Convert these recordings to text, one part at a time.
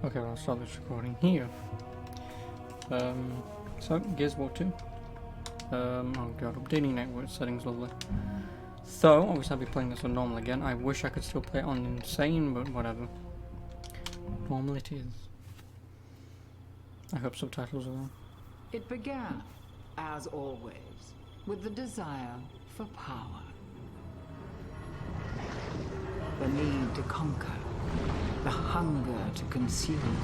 Okay, well, I'll start this recording here. So, Gears of War 2. Oh god, updating network settings, lovely. So, obviously I'll be playing this on normal again. I wish I could still play it on insane, but whatever. Normal it is. I hope subtitles are there. It began, as always, with the desire for power. The need to conquer. The hunger to consume.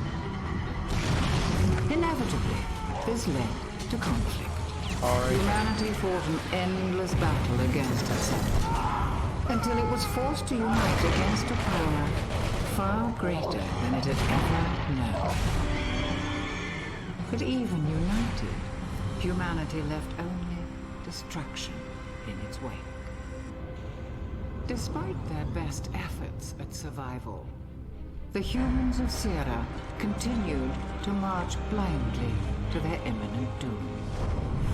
Inevitably, this led to conflict. Humanity fought an endless battle against itself, until it was forced to unite against a power far greater than it had ever known. But even united, humanity left only destruction in its wake. Despite their best efforts at survival, the humans of Sierra continued to march blindly to their imminent doom,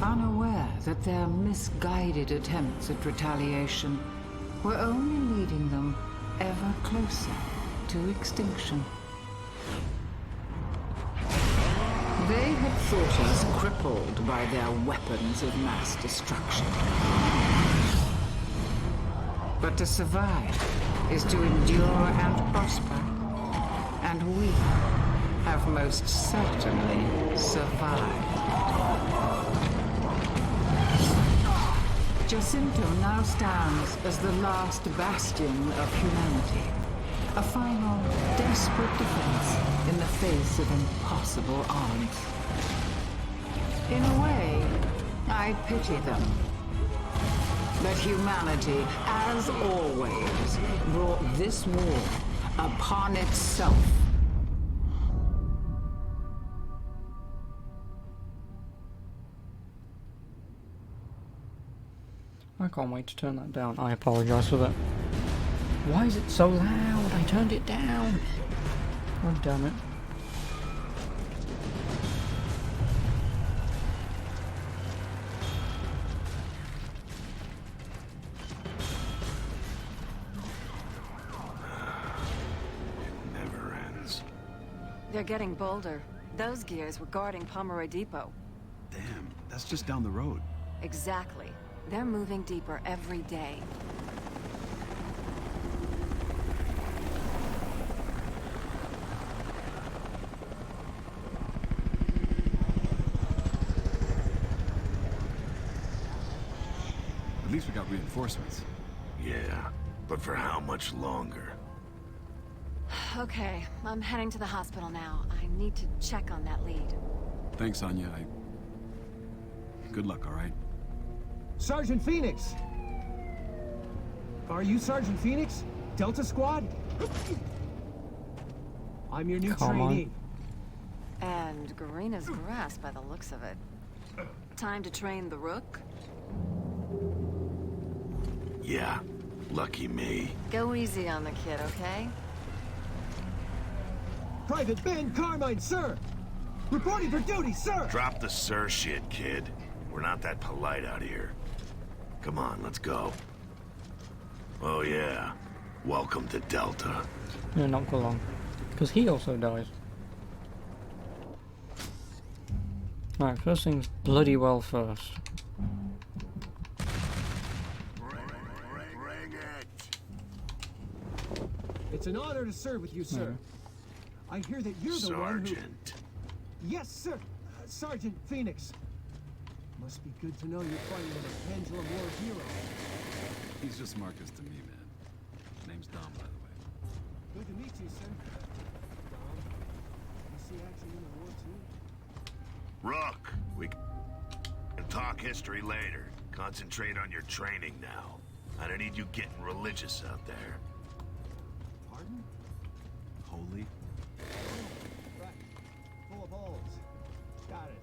unaware that their misguided attempts at retaliation were only leading them ever closer to extinction. They had thought us crippled by their weapons of mass destruction. But to survive is to endure and prosper. And we have most certainly survived. Jacinto now stands as the last bastion of humanity. A final, desperate defense in the face of impossible odds. In a way, I pity them. But humanity, as always, brought this war upon itself. I can't wait to turn that down. I apologise for that. Why is it so loud? I turned it down. God damn it. They're getting bolder. Those gears were guarding Pomeroy Depot. Damn, that's just down the road. Exactly. They're moving deeper every day. At least we got reinforcements. Yeah, but for how much longer? Okay, I'm heading to the hospital now. I need to check on that lead. Thanks, Anya. Good luck, all right? Sergeant Phoenix! Are you Sergeant Phoenix? Delta Squad? I'm your new Come on. trainee. And green as grass by the looks of it. Time to train the Rook? Yeah, lucky me. Go easy on the kid, okay? Private Ben Carmine, sir! Reporting for duty, sir! Drop the sir shit, kid. We're not that polite out here. Come on, let's go. Oh yeah, welcome to Delta. No, not for long. Because he also dies. Alright, first things bloody well first. Bring it! It's an honor to serve with you, sir. I hear that you're the one who... Sergeant. Yes, sir. Sergeant Phoenix. Must be good to know you're fighting with a Pendulum War hero. He's just Marcus to me, man. Name's Dom, by the way. Good to meet you, sir. Dom, you see action in the war too? Rook, we can talk history later. Concentrate on your training now. I don't need you getting religious out there. Pardon? Holy. Right. Full of holes. Got it.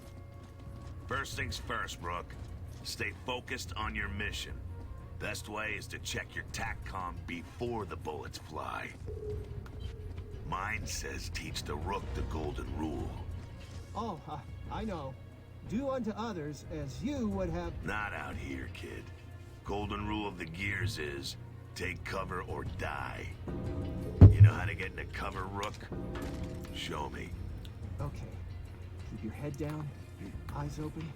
First things first, Rook. Stay focused on your mission. Best way is to check your TACCOM before the bullets fly. Mine says teach the Rook the golden rule. Oh, I know. Do unto others as you would have... Not out here, kid. Golden rule of the Gears is, Take cover or die. You know how to get into cover, Rook? Show me. Okay. Keep your head down, eyes open,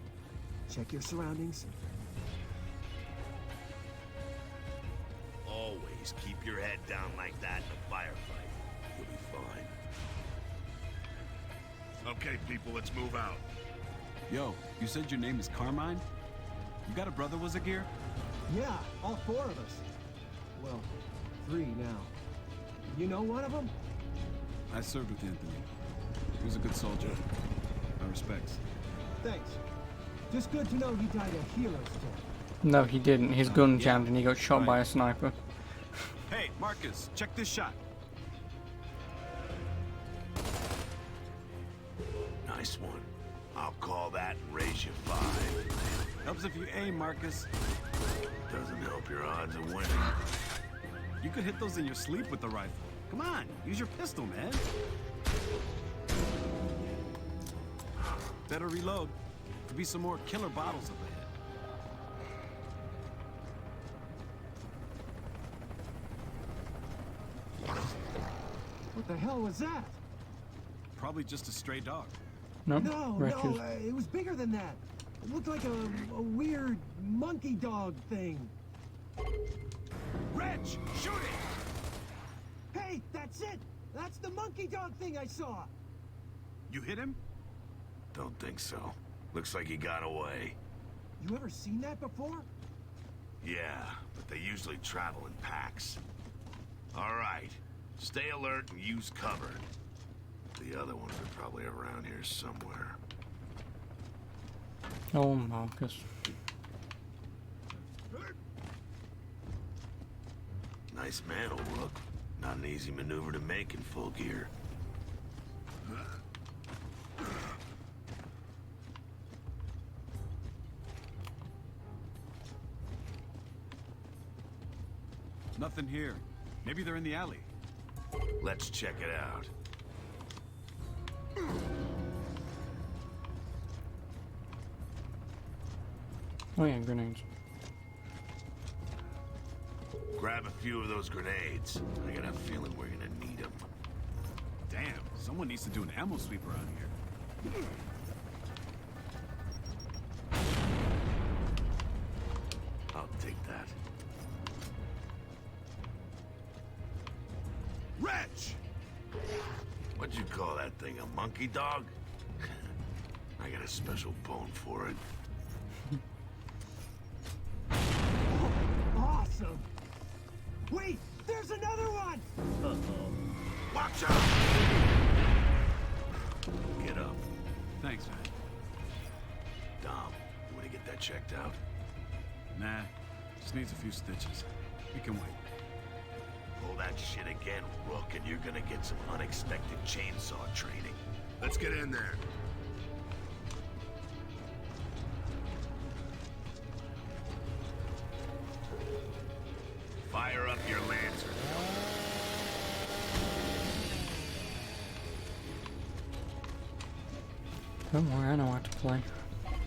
check your surroundings. Always keep your head down like that in a firefight. You'll be fine. Okay, people, let's move out. Yo, you said your name is Carmine? You got a brother was a gear? Yeah, all 4 of us. Well, 3 now. You know one of them? I served with Anthony. He was a good soldier. My respects. Thanks. Just good to know he died a hero's death. No, he didn't. His gun yeah. jammed and he got shot Right. by a sniper. Hey, Marcus, check this shot. Nice one. I'll call that and raise you 5. Helps if you aim, Marcus. Doesn't help your odds of winning. You could hit those in your sleep with the rifle. Come on, use your pistol, man. Better reload. Could be some more killer bottles up ahead. What the hell was that? Probably just a stray dog. No, No, wreckers. it was bigger than that. It looked like a weird monkey dog thing. Reg, shoot it! Hey, that's it! That's the monkey dog thing I saw! You hit him? Don't think so. Looks like he got away. You ever seen that before? Yeah, but they usually travel in packs. All right. Stay alert and use cover. The other ones are probably around here somewhere. Oh, Marcus. Nice mantle, Rook. Not an easy maneuver to make in full gear. Nothing here. Maybe they're in the alley. Let's check it out. Oh yeah, grenades. Grab a few of those grenades. I got a feeling we're gonna need them. Damn, someone needs to do an ammo sweep around here. I'll take that. Reg! What'd you call that thing, a monkey dog? I got a special bone for it. Awesome! Wait, there's another one! Watch out! Get up. Thanks, man. Dom, you wanna get that checked out? Nah, just needs a few stitches. We can wait. Pull that shit again, Rook, and you're gonna get some unexpected chainsaw training. Let's get in there. Fire up your lantern. Don't worry, I know how to play.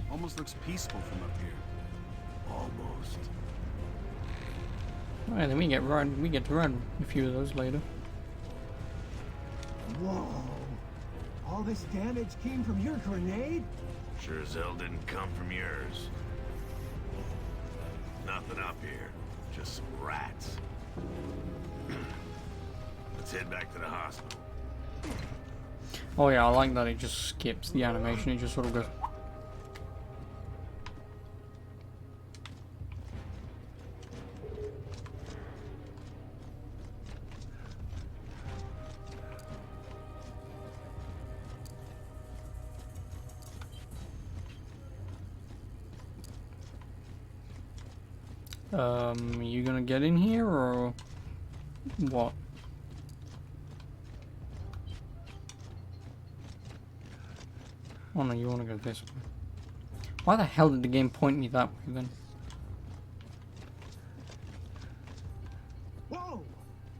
Almost looks peaceful from up here. Almost. Alright, then we get to run a few of those later. Whoa! All this damage came from your grenade? Sure as hell didn't come from yours. Nothing up here. Just some rats. Let's head back to the hospital. Oh yeah, I like that it just skips the animation, it just sort of goes. You gonna get in here or what? Oh no, you wanna go this way. Why the hell did the game point me that way then? Whoa!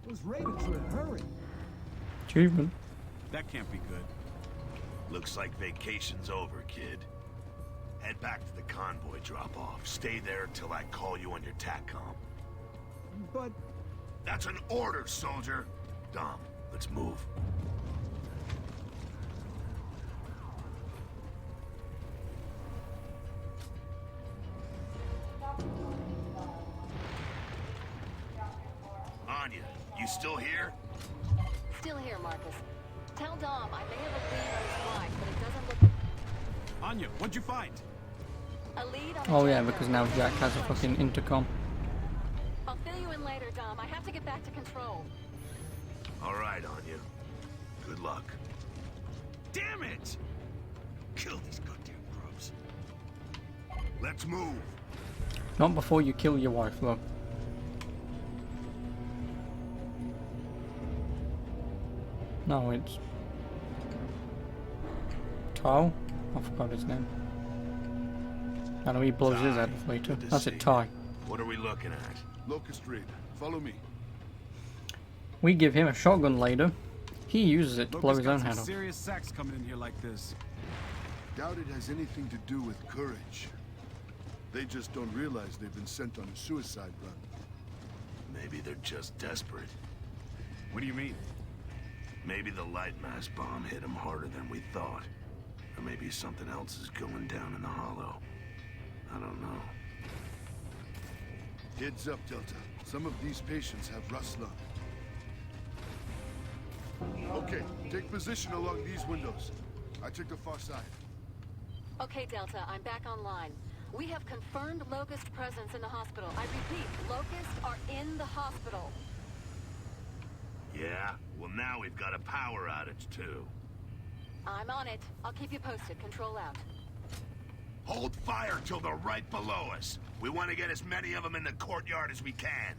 Those ravens are in a hurry. Achievement. That can't be good. Looks like vacation's over, kid. Head back to the convoy drop-off. Stay there until I call you on your TACCOM. But That's an order, soldier. Dom, let's move. Anya, you still here? Still here, Marcus. Tell Dom I may have a lead on his wife, but it doesn't look... Anya, what'd you find? A lead on the Oh yeah, janitor. because now Jack has a fucking intercom. I'll fill you in later, Dom. I have to get back to control. All right, Anya. Good luck. Damn it! Kill these goddamn grubs. Let's move. Not before you kill your wife, though. No, it's... Tao? I forgot his name. I know he blows his head off later. Good to That's see it, you. Ty. What are we looking at? Locust Raid, follow me. We give him a shotgun later. He uses it to blow Locust his got own some head off. serious sacks coming in here like this. Doubt it has anything to do with courage. They just don't realize they've been sent on a suicide run. Maybe they're just desperate. What do you mean? Maybe the light mass bomb hit them harder than we thought. Or maybe something else is going down in the hollow. I don't know. Heads up, Delta. Some of these patients have rust lung. Okay, take position along these windows. I took the far side. Okay, Delta, I'm back online. We have confirmed Locust presence in the hospital. I repeat, Locusts are in the hospital. Yeah? Well, now we've got a power outage, too. I'm on it. I'll keep you posted. Control out. Hold fire till they're right below us. We want to get as many of them in the courtyard as we can.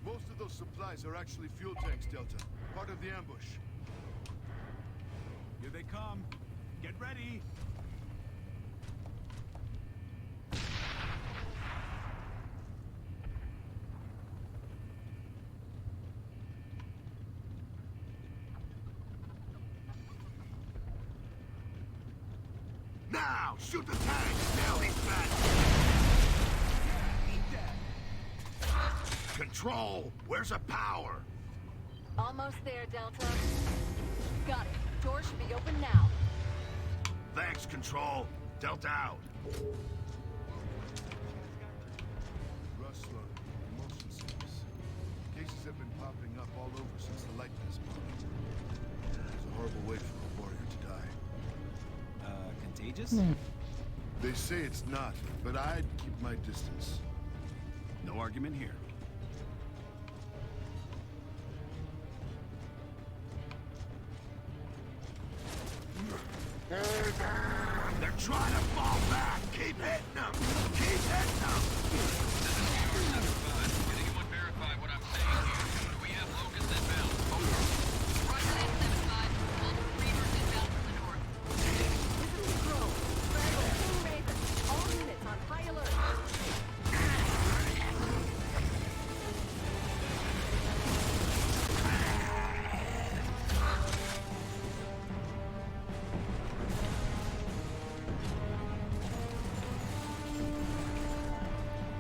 Most of those supplies are actually fuel tanks, Delta. Part of the ambush. Here they come. Get ready. Now, shoot the tank! Nail these bats! Control! Where's the power? Almost there, Delta. Got it. Door should be open now. Thanks, Control. Delta out. Rust lung, motion sickness. Cases have been popping up all over since the light mass bomb. It's a horrible way for a warrior to die. Contagious? They say it's not, but I'd keep my distance. No argument here. They're trying to fall back. Keep hitting them. Keep hitting them. Can anyone verify what I'm saying here? Do we have Locust inbound? Over. Roger that, 7-5. All the Reavers inbound from the north. This is Control. Scramble, King Raven. All units on high alert.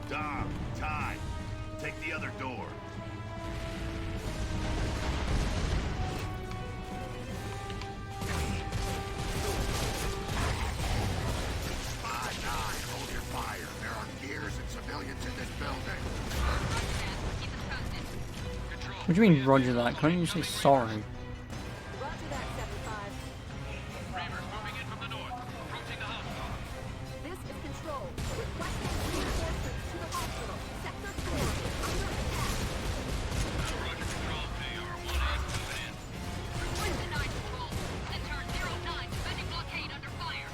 Dom, Ty, take the other door. Hold your fire. There are gears and civilians in this building. Keep us posted. Control. What do you mean, Roger that? Can't you say sorry? Roger that, 7-5. Reavers moving in from the north. Approaching the hospital. This is Control. Requesting reinforcements to the hospital. Sector 4 is under attack. Roger, Control. AR-1A moving in. Request denied, Control. Centaur 09 defending blockade under fire.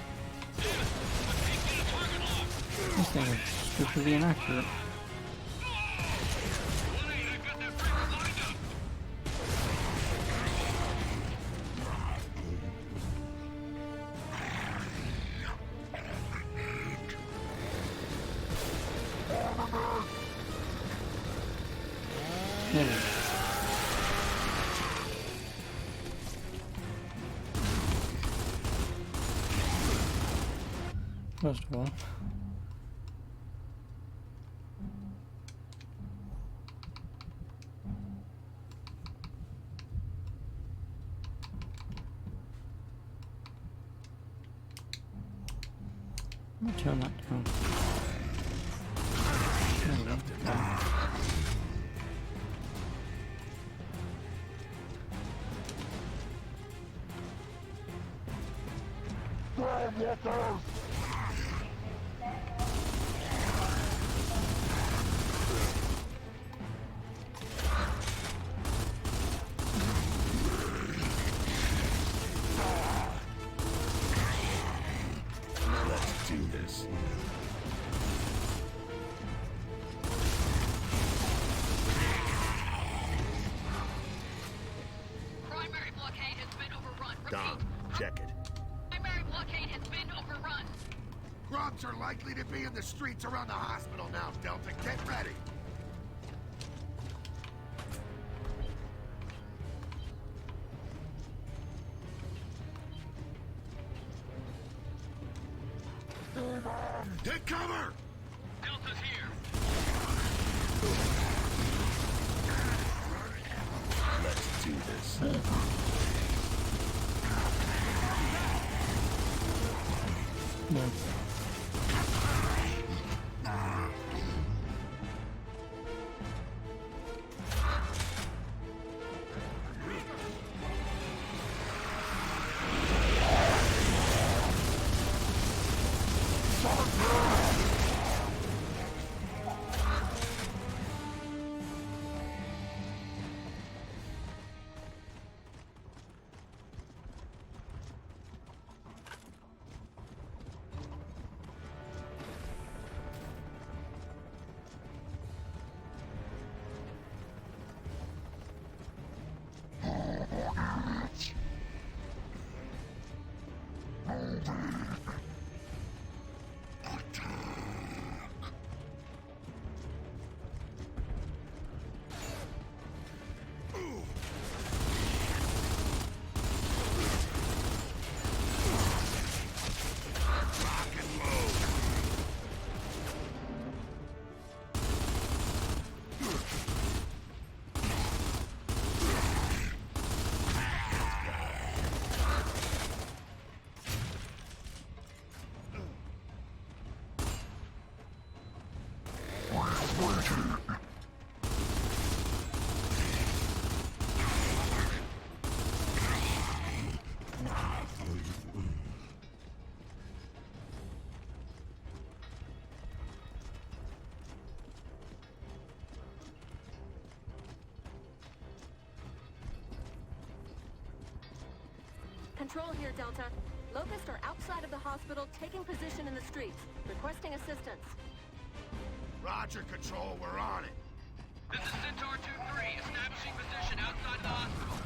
Damn it! I can't get a target lock. This thing is stupidly inaccurate. 1-8, I've got that Reaver lined up. There we go. First of all, Let me turn that down. There we go. Let's do this. Primary blockade has been overrun. Dom, Repeat. check it. Primary blockade has been overrun. Grubs are likely to be in the streets around the hospital now, Delta. Get ready. Take cover! Delta's here. Let's do this. No. Control here, Delta. Locusts are outside of the hospital, taking position in the streets, requesting assistance. Roger, Control. We're on it. This is Centaur 2-3, establishing position outside of the hospital.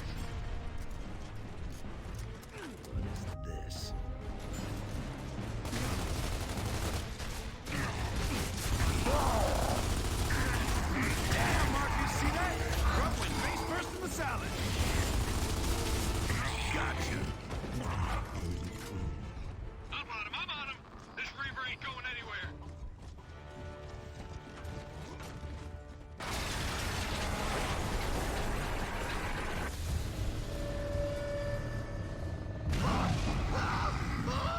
What is this? Damn, Marcus, see that? Grub went face first in the salad. Gotcha. I'm on him. This Reaver ain't going anywhere.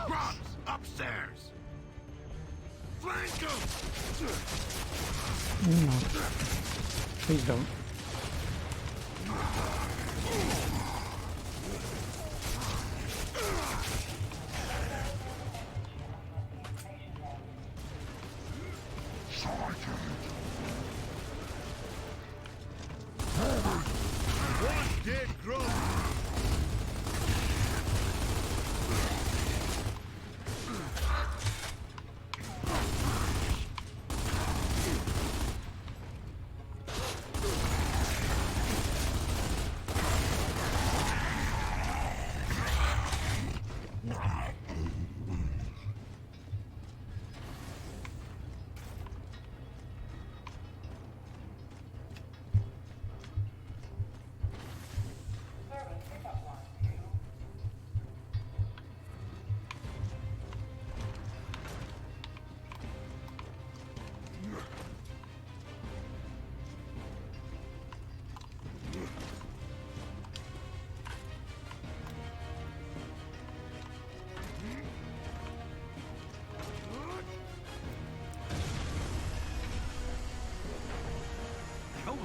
Grubs, upstairs. Flank him! Please don't. One dead grub.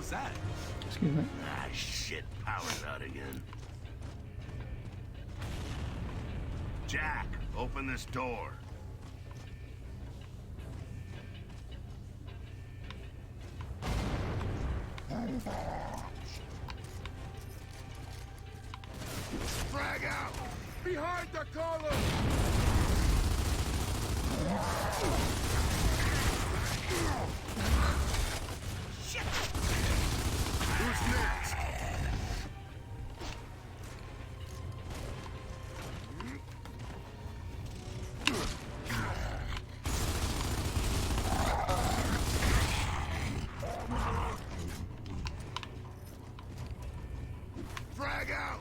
was that? Excuse me. Ah, shit. Power's out again. Jack, open this door. Frag out! Behind the column! Shit! Who's next? Frag out!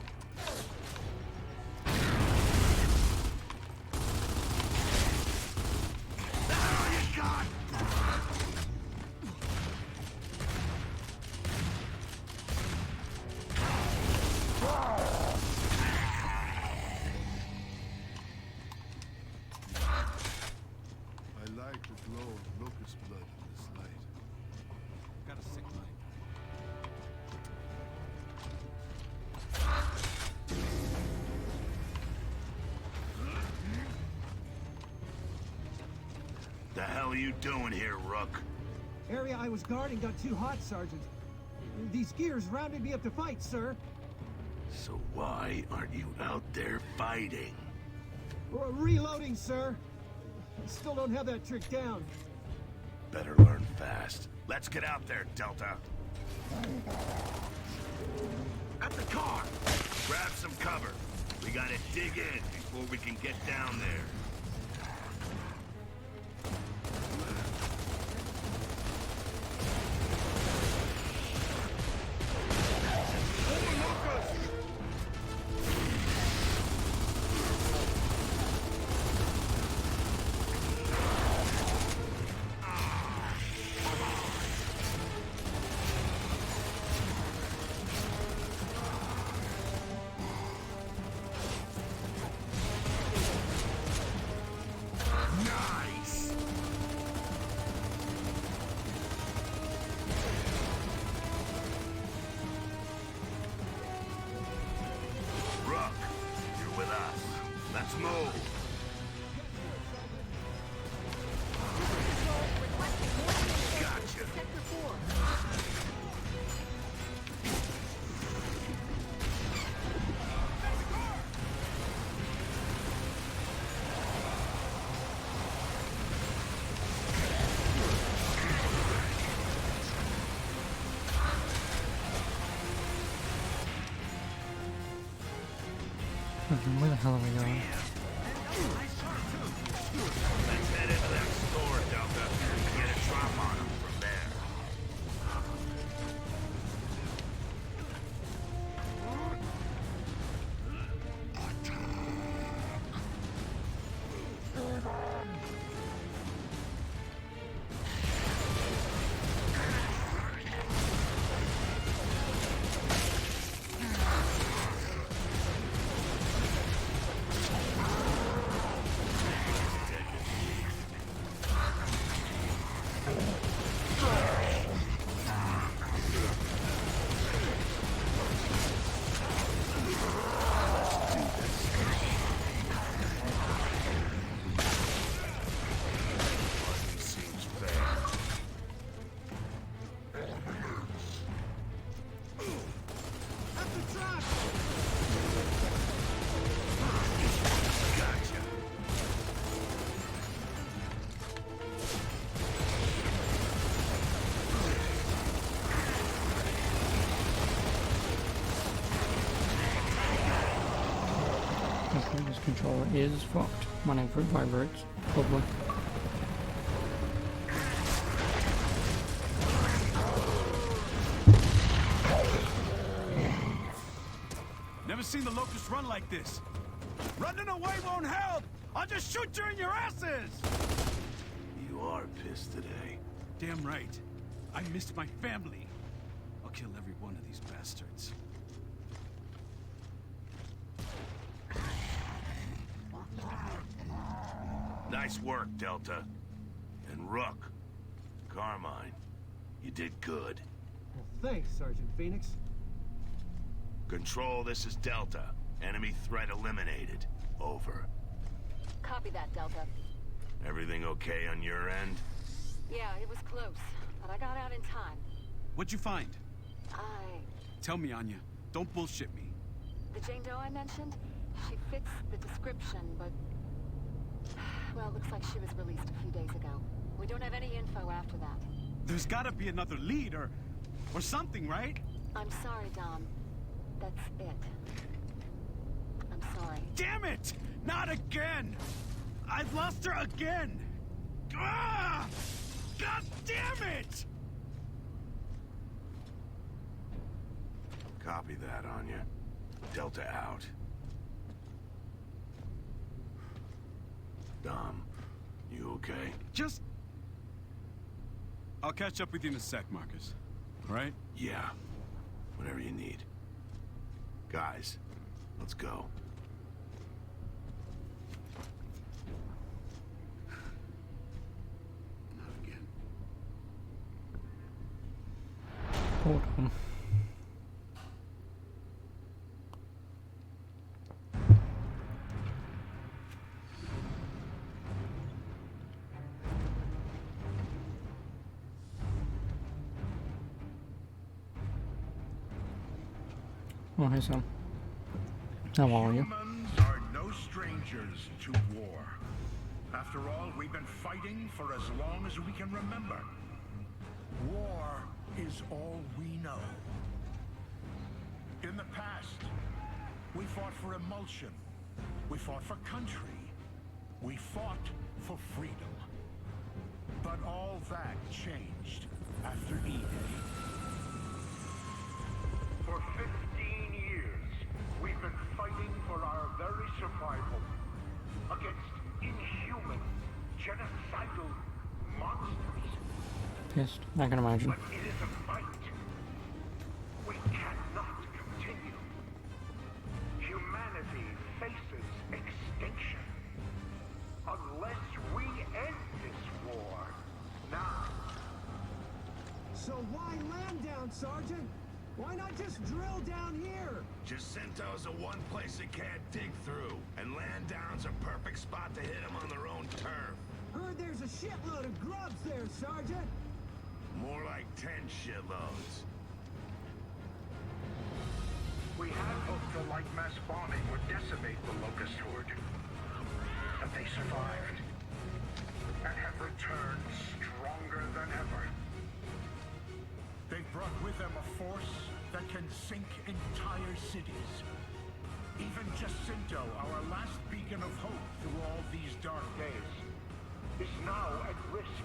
Oh, you got! I like the glow of locust blood in this light. Got a sick mind. The hell are you doing here, Rook? Area I was guarding got too hot, Sergeant. These gears rounded me up to fight, sir. So why aren't you out there fighting? Reloading, sir. I still don't have that trick down. Better learn fast. Let's get out there, Delta. At the car! Grab some cover. We gotta dig in before we can get down there. Nice! Rook, you're with us. Let's move. Gotcha. Where the hell are we going? Let's head into that store, Delta, and get a drop on them from there. Seems fair. At the truck! Gotcha. Okay, this controller is fucked. Running for it vibrates. Probably. Never seen the Locust run like this. Running away won't help! I'll just shoot you in your asses! You are pissed today. Damn right. I missed my family. I'll kill every one of these bastards. Nice work, Delta. And Rook, Carmine, you did good. Well, thanks, Sergeant Phoenix. Control, this is Delta. Enemy threat eliminated. Over. Copy that, Delta. Everything okay on your end? Yeah, it was close, but I got out in time. What'd you find? Tell me, Anya. Don't bullshit me. The Jane Doe I mentioned, she fits the description, but... Well, looks like she was released a few days ago. We don't have any info after that. There's gotta be another lead or something, right? I'm sorry, Dom. That's it. I'm sorry. Damn it! Not again! I've lost her again! Ah! God damn it! Copy that, Anya. Delta out. Dom, you okay? Just... I'll catch up with you in a sec, Marcus. All right? Yeah. Whatever you need. Guys, let's go. Not again. Hold on. Oh, hey Sam. How are you? Humans are no strangers to war. After all, we've been fighting for as long as we can remember. War is all we know. In the past, we fought for emulsion. We fought for country. We fought for freedom. But all that changed after E-Day. For 15 years, we've been fighting for our very survival against inhuman, genocidal monsters. Pissed. I can imagine. But it is a fight we cannot continue. Humanity faces extinction unless we end this war now. So why land down, Sergeant? Why not just drill down here? Jacinto's the one place they can't dig through, and land down's a perfect spot to hit them on their own turf. Heard there's a shitload of grubs there, Sergeant. More like 10 shitloads. We had hoped the light mass bombing would decimate the Locust Horde. But they survived. And have returned stronger than ever. They've brought with them a force that can sink entire cities. Even Jacinto, our last beacon of hope through all these dark days, is now at risk.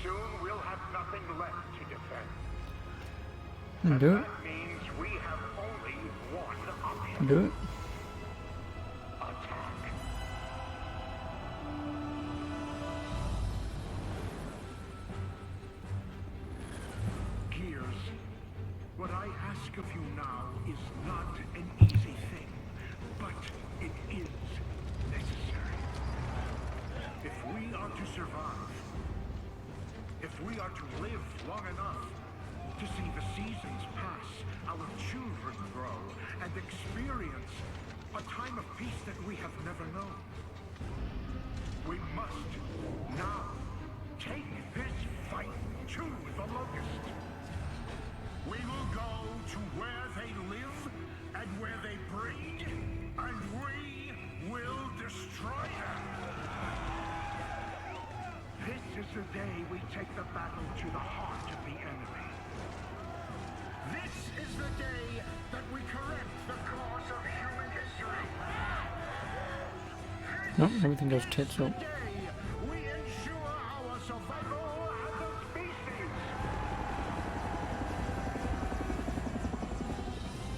Soon we'll have nothing left to defend. Do it. That means we have only one option. Do it. Attack. Gears, what I ask of you now is not an easy thing, but it is necessary. If we are to survive, if we are to live long enough to see the seasons pass, our children grow, and experience a time of peace that we have never known, we must now take this fight to the Locust. We will go to where they live and where they breed, and we will destroy them. This is the day we take the battle to the heart of the enemy. This is the day that we correct the course of human history. Nope, everything goes tits up. Today, we ensure our survival as a species.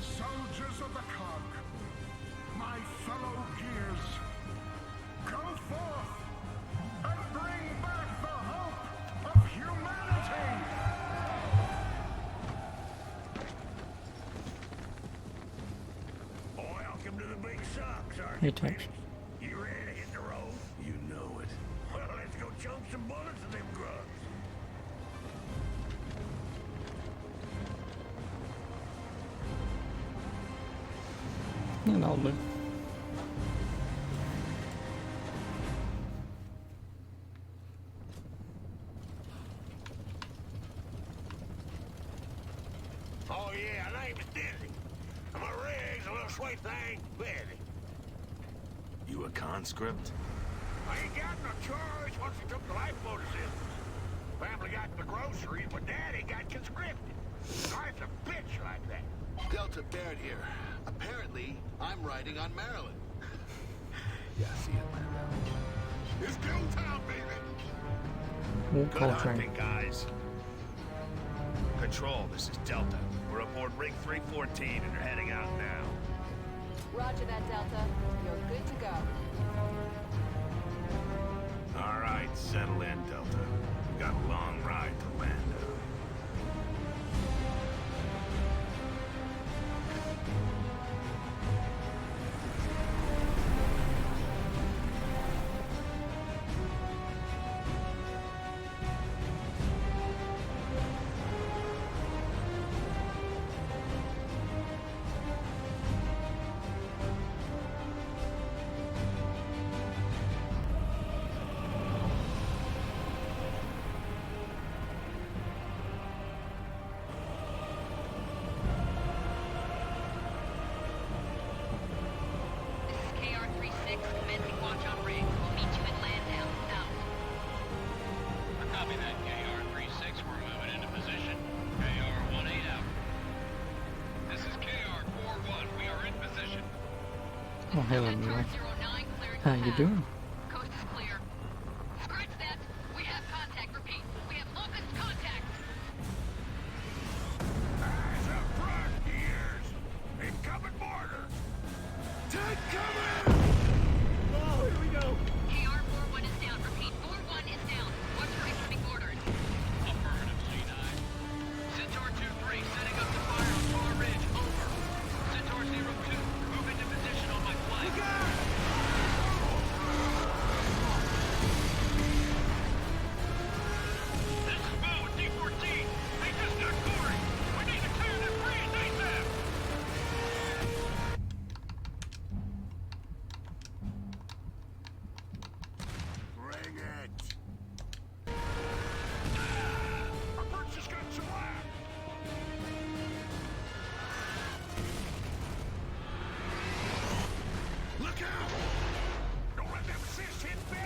Soldiers of the Cog, my fellow Gears, go forth and bring back the hope of humanity! Welcome to the big shop, Sergeant. Hey, Tex. You ready to hit the road? You know it. Well, let's go chunk some bullets in them grubs. Yeah, that'll do. Oh yeah, her name is Dizzy. And my rig's a little sweet thing, Betty. You a conscript? I ain't got no choice once he took the lifeboat assistance. Family got the groceries, but Daddy got conscripted. Life's a bitch like that. Delta Baird here. Apparently, I'm riding on Maryland. Yeah, see you, man. It's go town, baby! All Good Coltrane. hunting, guys. Control, this is Delta. We're aboard Rig 314 and are heading out now. Roger that, Delta. You're good to go. All right, settle in, Delta. We got a long ride to Lando. This is KR-36, commencing watch on rig. We'll meet you in Landau. Out. Copy that, KR-36. We're moving into position. KR-18 out. This is KR-41. We are in position. Oh, hello, Center Mila. 09 clearing How the you path. doing? Coast is clear. Scratch that. We have contact. Repeat. We have locust contact. Eyes up front, ears! Incoming mortar! Take cover! Oh, here we go. KR-41 is down. Repeat. 41 is down. Watch for incoming mortars. Affirmative, C9. Centaur 2-3 setting up the fire on Far Ridge. Over. Centaur 02, move into position on my flank. This is Bo with D-14. They just got Corey. We need to clear that breeze ASAP. Bring it! Our birds just got some lag. Look out! Don't let them assist hit me!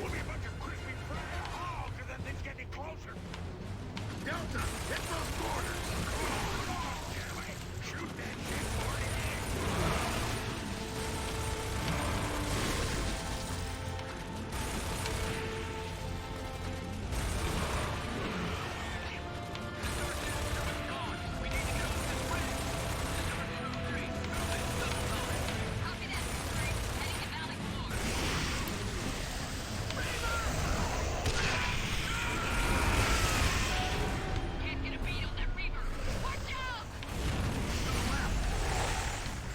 We'll be a bunch of crispy fried hogs and that thing's getting closer! Delta, hit those borders! Come on, Jeremy! Shoot that shit, Morty! Copy that. Heading to Valley Floor. Can't get a beat on that Reaver. Watch out!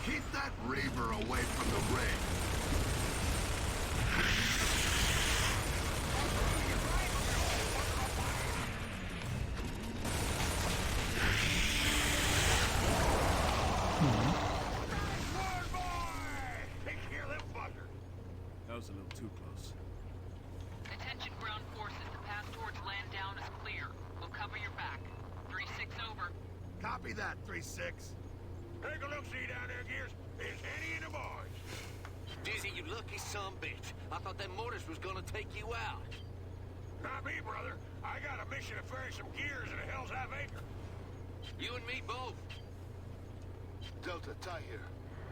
Keep that Reaver away from the rig. One boy! Take care of them fucker! That was a little too close. Attention ground forces. The path towards Landau is clear. We'll cover your back. 3-6 over. Copy that, 3-6. Take a look-see down there, Gears. Is any of the boys? Dizzy, you lucky sumbitch. I thought that mortise was gonna take you out. Not me, brother. I got a mission to ferry some gears in a Hell's Half Acre. You and me both. Delta, Ty here.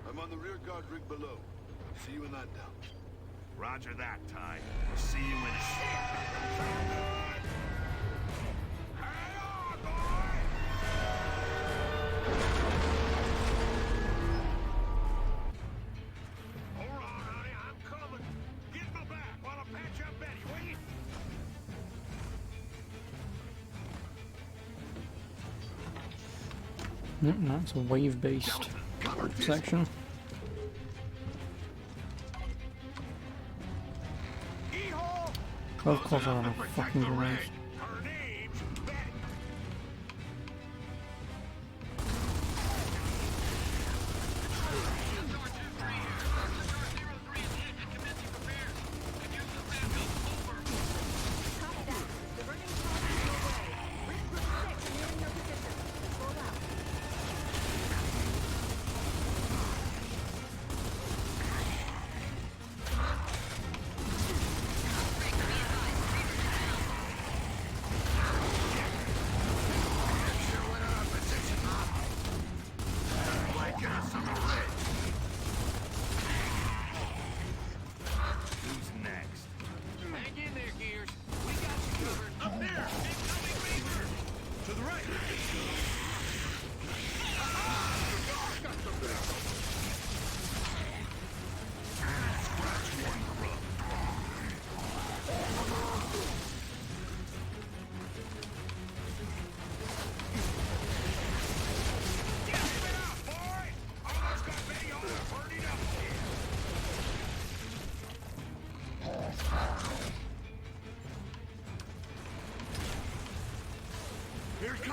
I'm on the rear guard rig below. See you in Landau. Roger that, Ty. We'll see you in a ship. Hang on, boy! Hold on, honey. I'm coming. Get my back while I patch up Betty, will you? Yep, that's a wave-based section. Of course I don't have fucking grenades. Her name's Betty.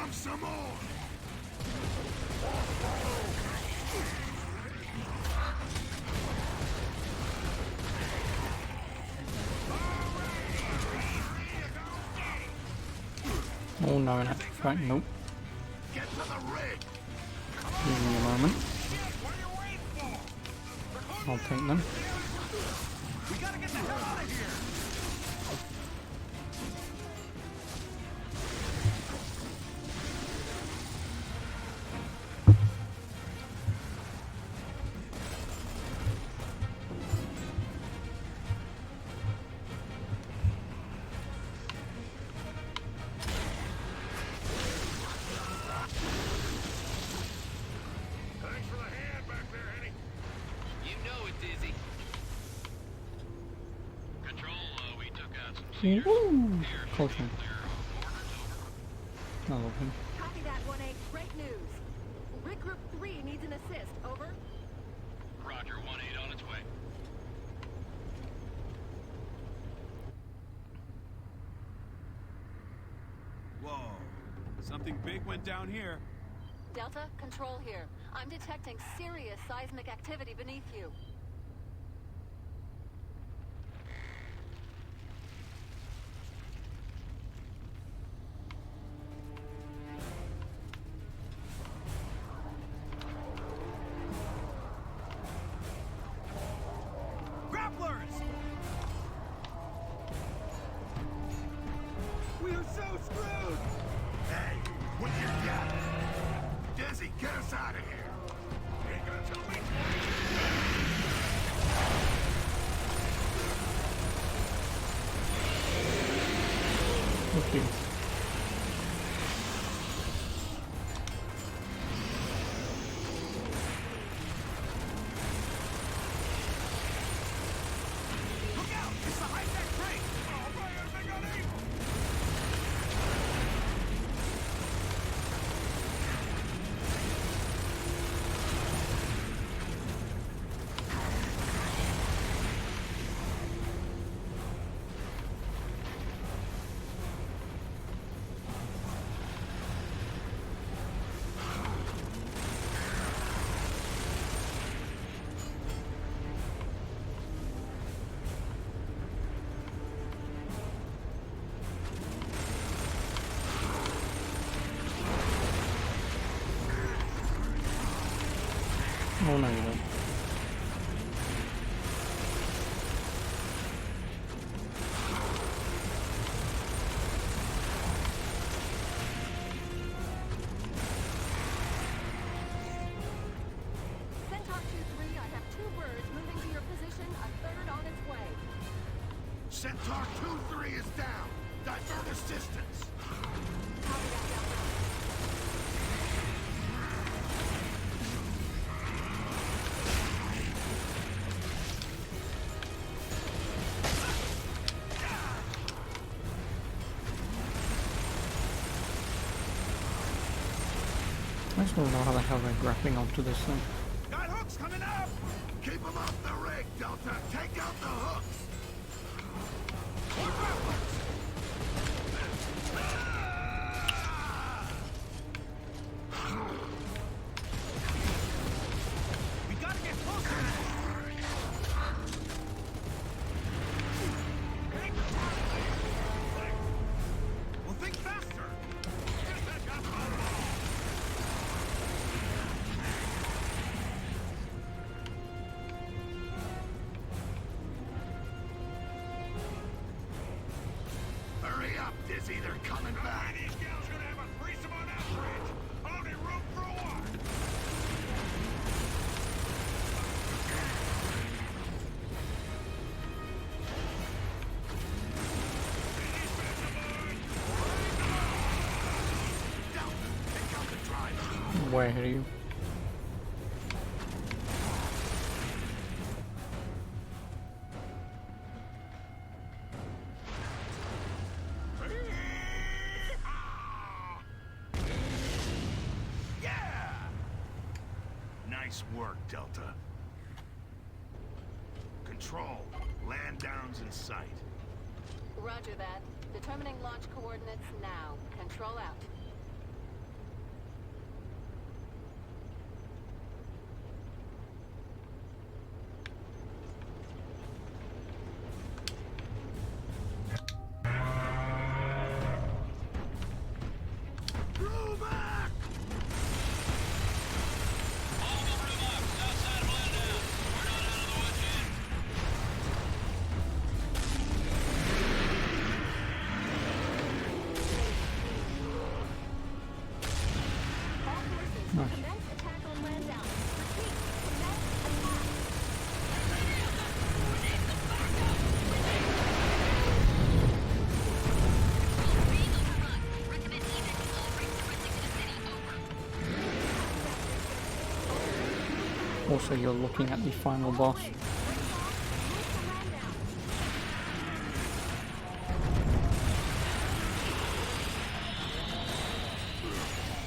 come some more! Oh no, in actual fact, nope. Get to the rig! Give me a moment. I'll take them. We gotta get the hell out of here! Thanks for the hand back there, Henny. You know it, Dizzy. Control, we took out some cedars. Woo! Air Close should one. be clear on borders, over. I love him. Copy that, 1-8. Great news. Rig Group 3 needs an assist. Over. Roger, 1-8 on its way. Whoa. Something big went down here. Delta, control here. I'm detecting serious seismic activity beneath you. Grapplers! We are so screwed! Hey, what you got? Dizzy, get us out of here! You ain't gonna tell me? Okay. Look out! It's the high-tech train! Oh, man, they got aim! Oh no, you don't. Centaur 2-3, I have 2 birds moving to your position, a third on its way. Centaur 2-3 is down! Divert assistance! Copy that, Delta. I just don't know how the hell they're grappling onto this thing. Got hooks coming up! Keep them off the rig, Delta! Take out the hooks! More grapplers! We gotta get closer! Well, think faster! Hurry up, Dizzy, they're coming back! These gals gonna have a threesome on that bridge. Only room for one. Way ahead of you. Nice work, Delta. Control. Land downs in sight. Roger that. Determining launch coordinates now. Control out. Also, you're looking at the final boss.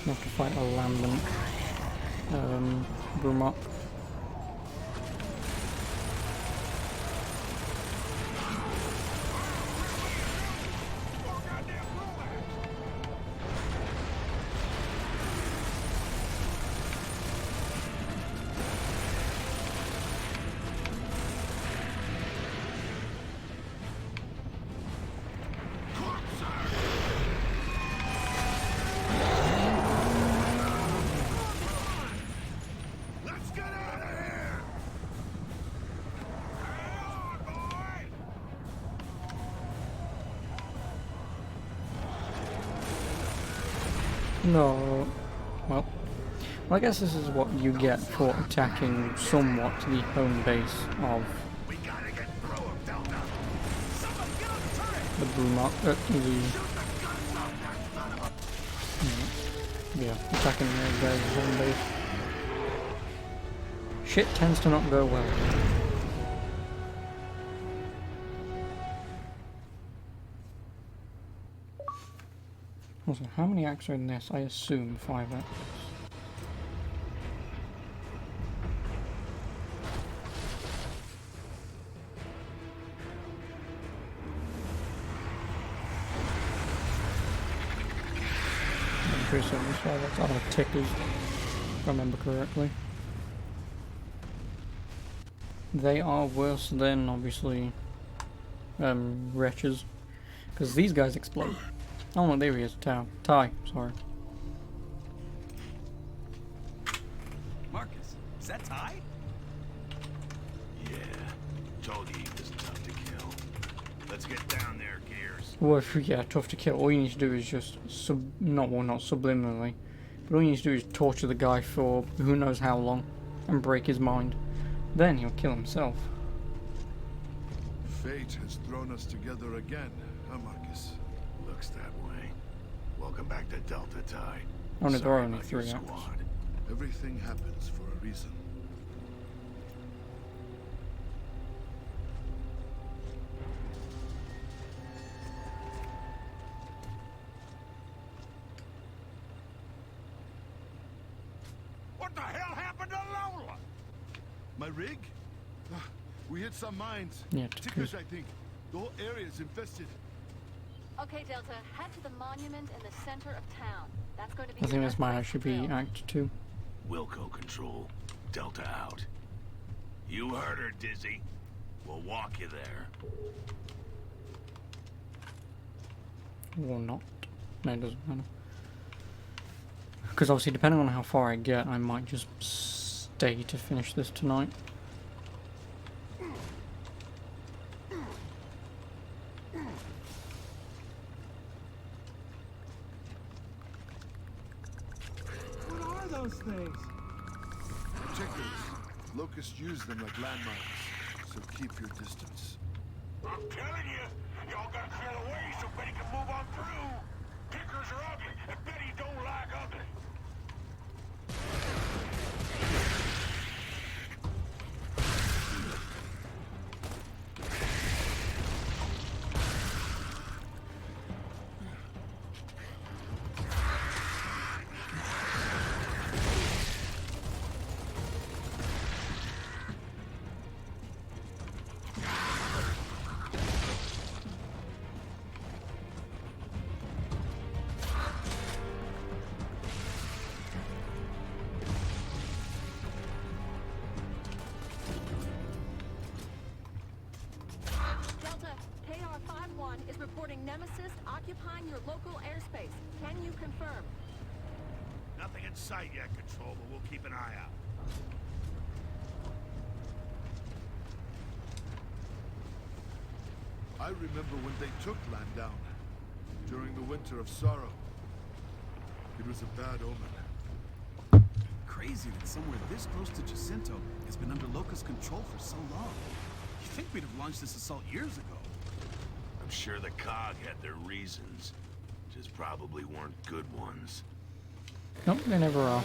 You have to fight a lambent Brumok. Let's get out of here! No. Well, I guess this is what you get for attacking somewhat the home base of We gotta get through him, Delta! Somebody get on the turret! the Brumok. Yeah, attacking their home base. Shit tends to not go well. Also, how many acts are in this? I assume 5 acts. I'm pretty certain it's 5 acts. Oh, tickers, if I remember correctly. They are worse than, obviously, wretches. Because these guys explode. Oh no, there he is. Ty, sorry. Marcus, is that Ty? Yeah, told you he was tough to kill. Let's get down there, Gears. Well, yeah, tough to kill. All you need to do is just not subliminally, but all you need to do is torture the guy for who knows how long and break his mind. Then he'll kill himself. Fate has thrown us together again, huh, Marcus? Looks that way. Welcome back to Delta, Ty. Only there are Sorry only about your 3 acts. squad. Everything happens for a reason. What the hell happened to Lola? My rig? Ah, we hit some mines. Yeah, Tickers, I think. The whole area is infested. Okay, Delta, head to the monument in the center of town. That's going to be I think your this next might place actually to be drill. Act 2. Wilco Control. Delta out. You heard her, Dizzy. We'll walk you there. Or not. No, it doesn't matter. Because obviously, depending on how far I get, I might just stay to finish this tonight. What are those things? Tickers. Locusts use them like landmines, so keep your distance. I'm telling you, y'all gotta clear the way so Betty can move on through. Tickers are ugly, and Betty don't like ugly. Delta, KR-51 is reporting Nemesis occupying your local airspace. Can you confirm? Nothing in sight yet, Control, but we'll keep an eye out. I remember when they took Landown, during the Winter of Sorrow. It was a bad omen. Crazy that somewhere this close to Jacinto has been under Locust control for so long. You'd think we'd have launched this assault years ago. I'm sure the COG had their reasons. Just probably weren't good ones. Nope, they never are.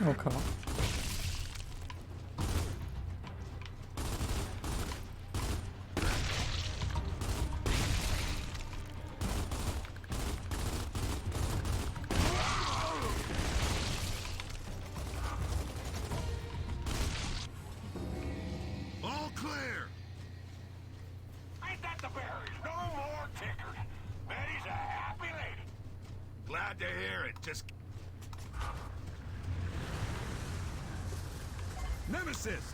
Okay. All clear. Ain't that the berries? No more tickers. Betty's a happy lady. Glad to hear it. Just Nemesis!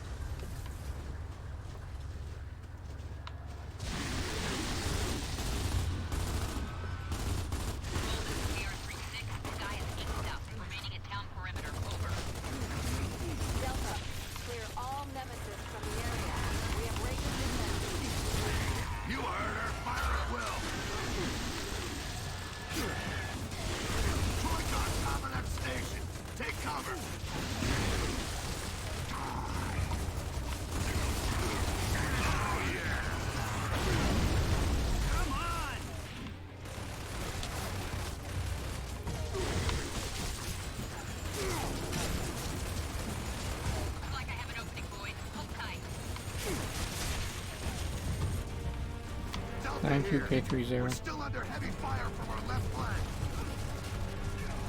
KR-36, Sky is east up, remaining at town perimeter. Over. Delta, clear all Nemesis from the area. We have Racers in them. you heard her. Fire at will. Troy's on top of that station. Take cover. Come on! Looks like I have an opening, boys. Hold tight. Delta Thank you, here. K30. We're still under heavy fire from our left flank.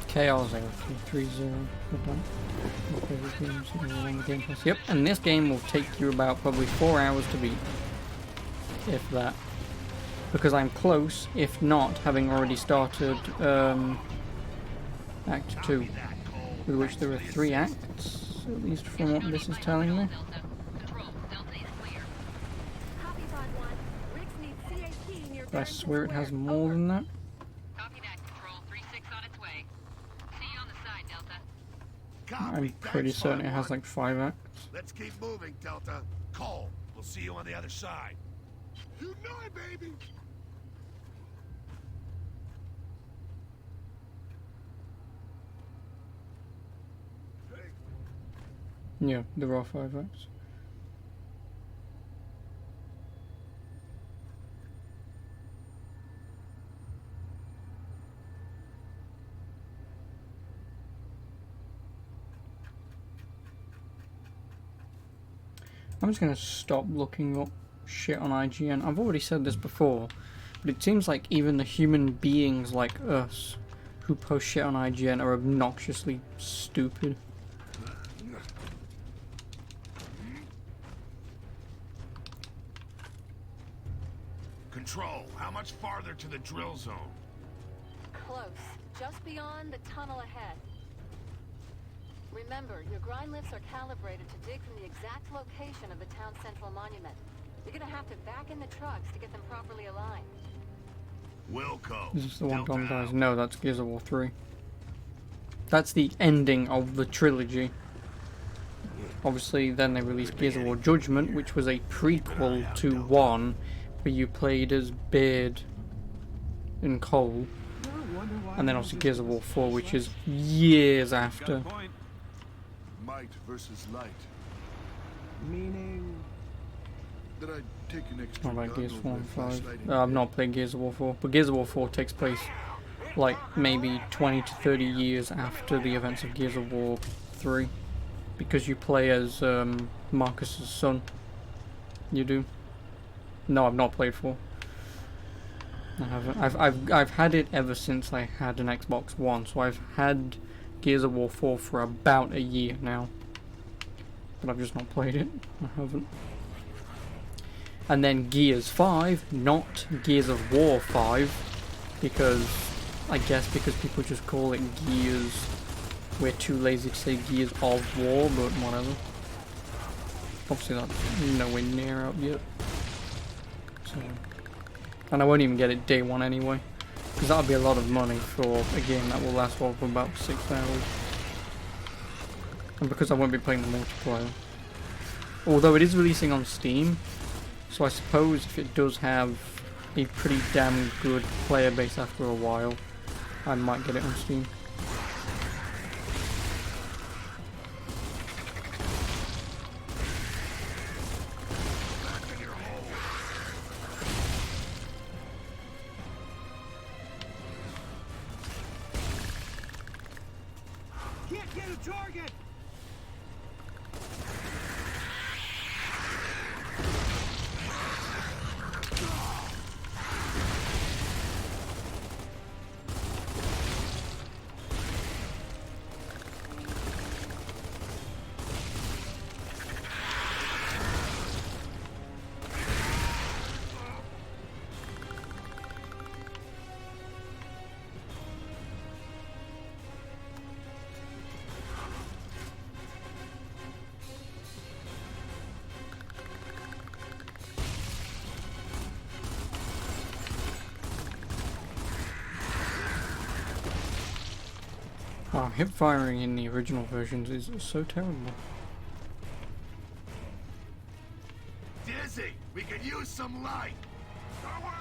KR030. Yep, and this game will take you about probably 4 hours to beat. If that. Because I'm close, if not, having already started Act 2. With which there are 3 acts, at least from what this is telling me. Delta. Control. Delta is clear. Copy, Bond 1. Riggs needs CAT near I Barrington swear it has Square. more Over. than that. Copy that, Control. 3-6 on its way. See you on the side, Delta. Copy. I'm pretty Thanks, certain it Bond has 1. like 5 acts. Let's keep moving, Delta. Cole, we'll see you on the other side. You know it, baby. Yeah, there are 5 acts. I'm just gonna stop looking up shit on IGN. I've already said this before, but it seems like even the human beings like us who post shit on IGN are obnoxiously stupid. Control, how much farther to the drill zone? Close. Just beyond the tunnel ahead. Remember, your grind lifts are calibrated to dig from the exact location of the town central monument. You're gonna have to back in the trucks to get them properly aligned. Wilco. Is this the one Delta Dom dies? out. No, that's Gears of War 3. That's the ending of the trilogy. Obviously, then they released Gears of War Judgment, which was a prequel to 1, where you played as Beard and Cole. And then also Gears of War 4, which is years Got a after. point. Might versus light. Meaning... That I'd take an extra What about gun Gears over 4 a and 5? flashlight and I've not played Gears of War 4, but Gears of War 4 takes place like maybe 20 to 30 years after the events of Gears of War 3. Because you play as Marcus's son. You do? No, I've not played 4. I haven't. I've had it ever since I had an Xbox One, so I've had Gears of War 4 for about a year now. But I've just not played it. I haven't. And then Gears 5, not Gears of War 5, because I guess because people just call it Gears. We're too lazy to say Gears of War, but whatever. Obviously that's nowhere near out yet. So, and I won't even get it day 1 anyway, because that'll be a lot of money for a game that will last for about 6 hours. And because I won't be playing the multiplayer. Although it is releasing on Steam, so I suppose if it does have a pretty damn good player base after a while, I might get it on Steam. Can't Get a target! Wow, hip firing in the original versions is so terrible. Dizzy, we could use some light. Don't worry,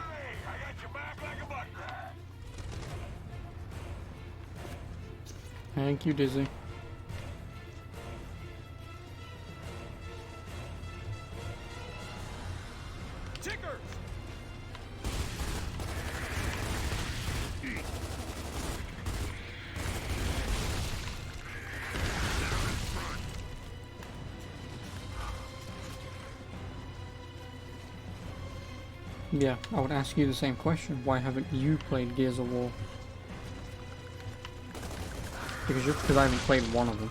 I got your back like a butt crack. Thank you, Dizzy. Tickers! Yeah, I would ask you the same question. Why haven't you played Gears of War? Because I haven't played one of them.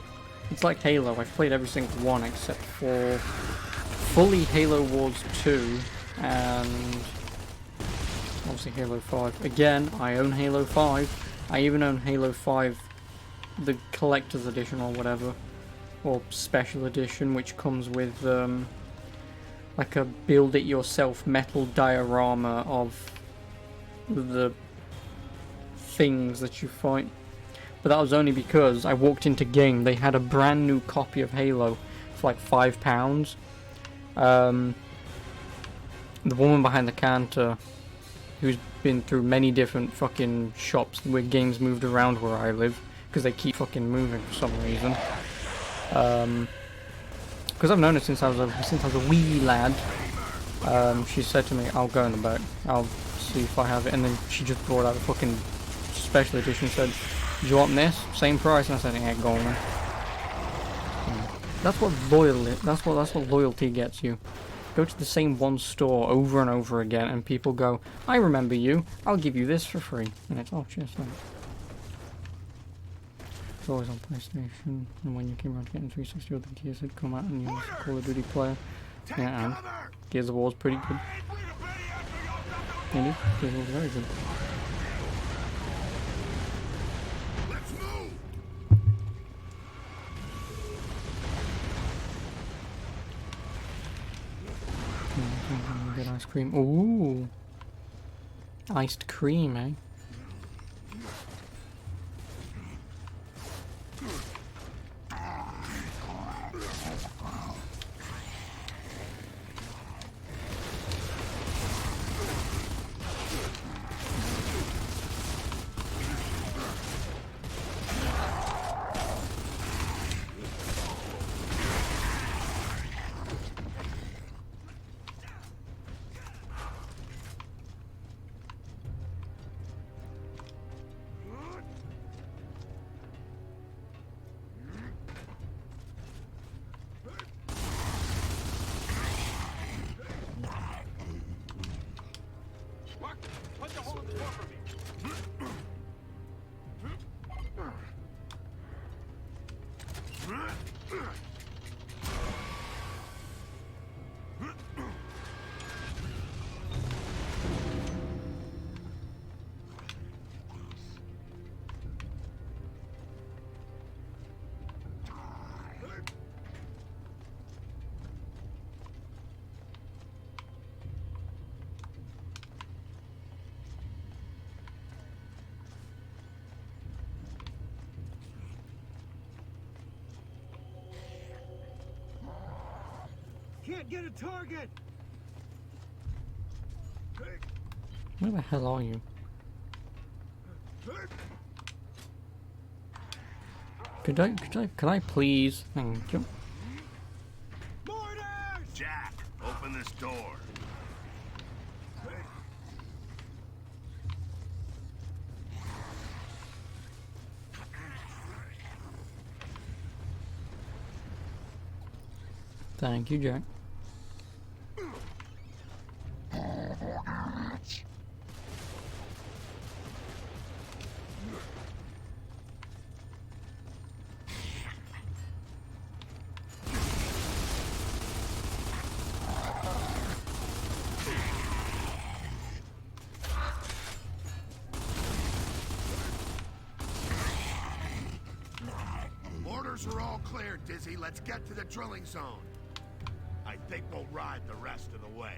It's like Halo. I've played every single one except for fully Halo Wars 2 and obviously Halo 5. Again, I own Halo 5. I even own Halo 5, the collector's edition or whatever, or special edition, which comes with like a build-it-yourself metal diorama of the things that you fight. But that was only because I walked into game, they had a brand new copy of Halo for like £5. The woman behind the counter, who's been through many different fucking shops where games moved around where I live, because they keep fucking moving for some reason. Because I've known her since I was a wee lad. She said to me, "I'll go in the back. I'll see if I have it." And then she just brought out a fucking special edition. And said, "Do you want this? Same price." And I said, "Yeah, go on then." That's what loyalty gets you. Go to the same one store over and over again, and people go, "I remember you. I'll give you this for free." And it's, "Oh, cheers, thanks." It's always on PlayStation, and when you came around to getting 360, other Gears had come out and you was a Call of Duty player. Yeah, and Gears of War is pretty good. It is. Gears of War is very good. Let's move. Good ice cream. Ooh, iced cream, eh? Punch a hole in the door for me. Can't get a target! Where the hell are you? Could I please? Thank you. Jack, open this door. Thank you, Jack. Orders are all clear, Dizzy. Let's get to the drilling zone. I think we'll ride the rest of the way.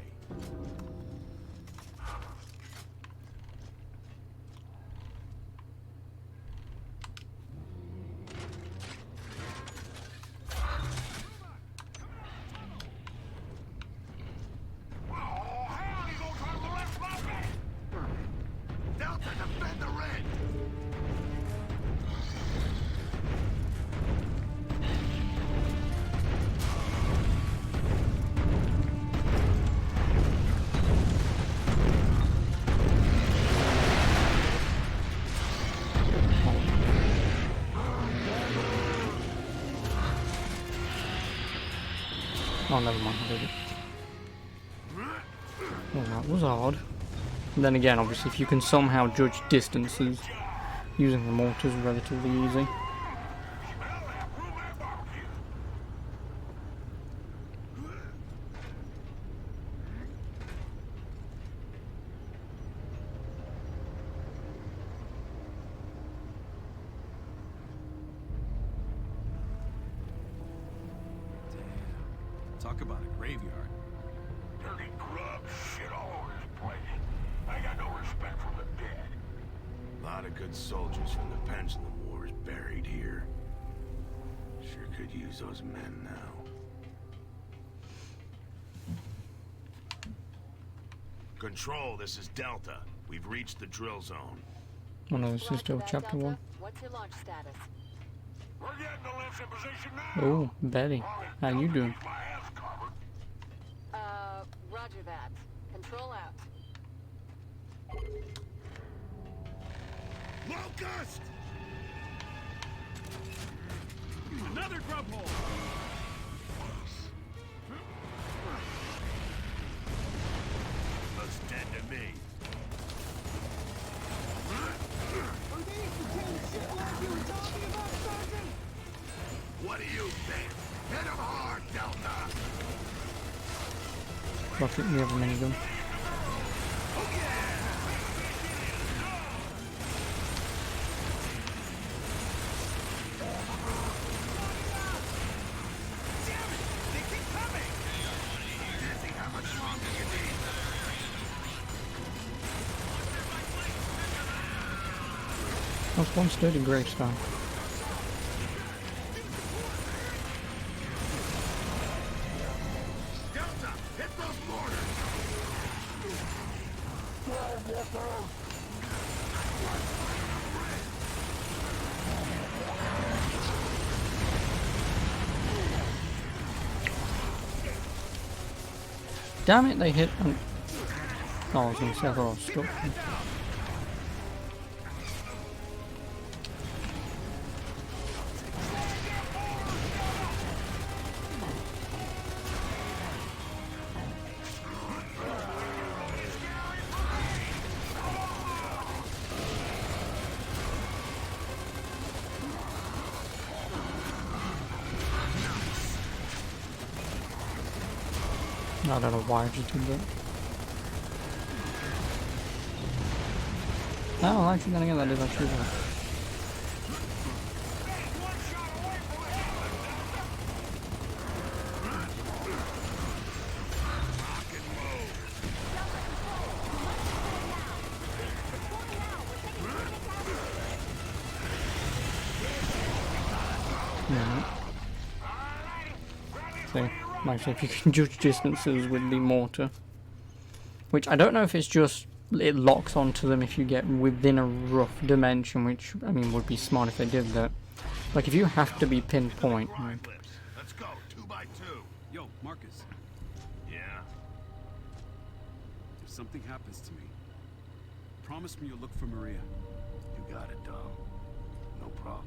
Delta, defend the red! Oh, never mind, I did it. Well, that was odd. And then again, obviously, if you can somehow judge distances, using the mortar is relatively easy. Talk about a graveyard. Dirty grub, shit all over this place. I got no respect for the dead. A lot of good soldiers from the Pendulum Wars buried here. Sure could use those men now. Control, this is Delta. We've reached the drill zone. Oh no, this is still Roger that, chapter Delta. 1. What's your launch status? We're getting the lifts in position now. Oh, Betty. How you doing? My ass covered. Roger that. Control out. Locust! Another grub hole! Looks dead to me. Are these the damn shitloads you were talking about, Sergeant? What do you think? Hit him hard, Delta! Rocket, we have a minigun. That's one sturdy gravestone. Delta, hit those mortars! Damn it, they hit. Oh, I was going to say I thought I was stuck. I don't know why I just did that. Oh, actually, then again, that is actually right. Yeah. See, like I say, if you can judge distances with the mortar, which I don't know if it's just it locks onto them if you get within a rough dimension, which I mean would be smart if they did that. Like if you have to be pinpoint. Let's go, 2 by 2. Yo, Marcus, Yeah? if something happens to me, promise me you'll look for Maria. You got it, Dom. No problem.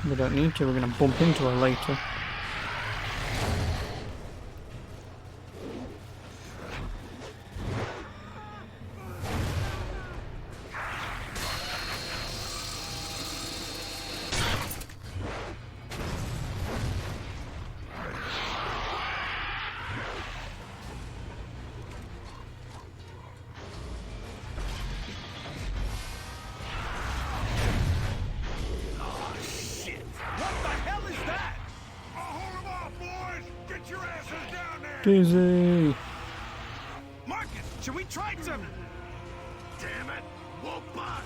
We don't need to, we're gonna bump into her later. Dizzy! Marcus, should we try to... Damn it! Whoopah!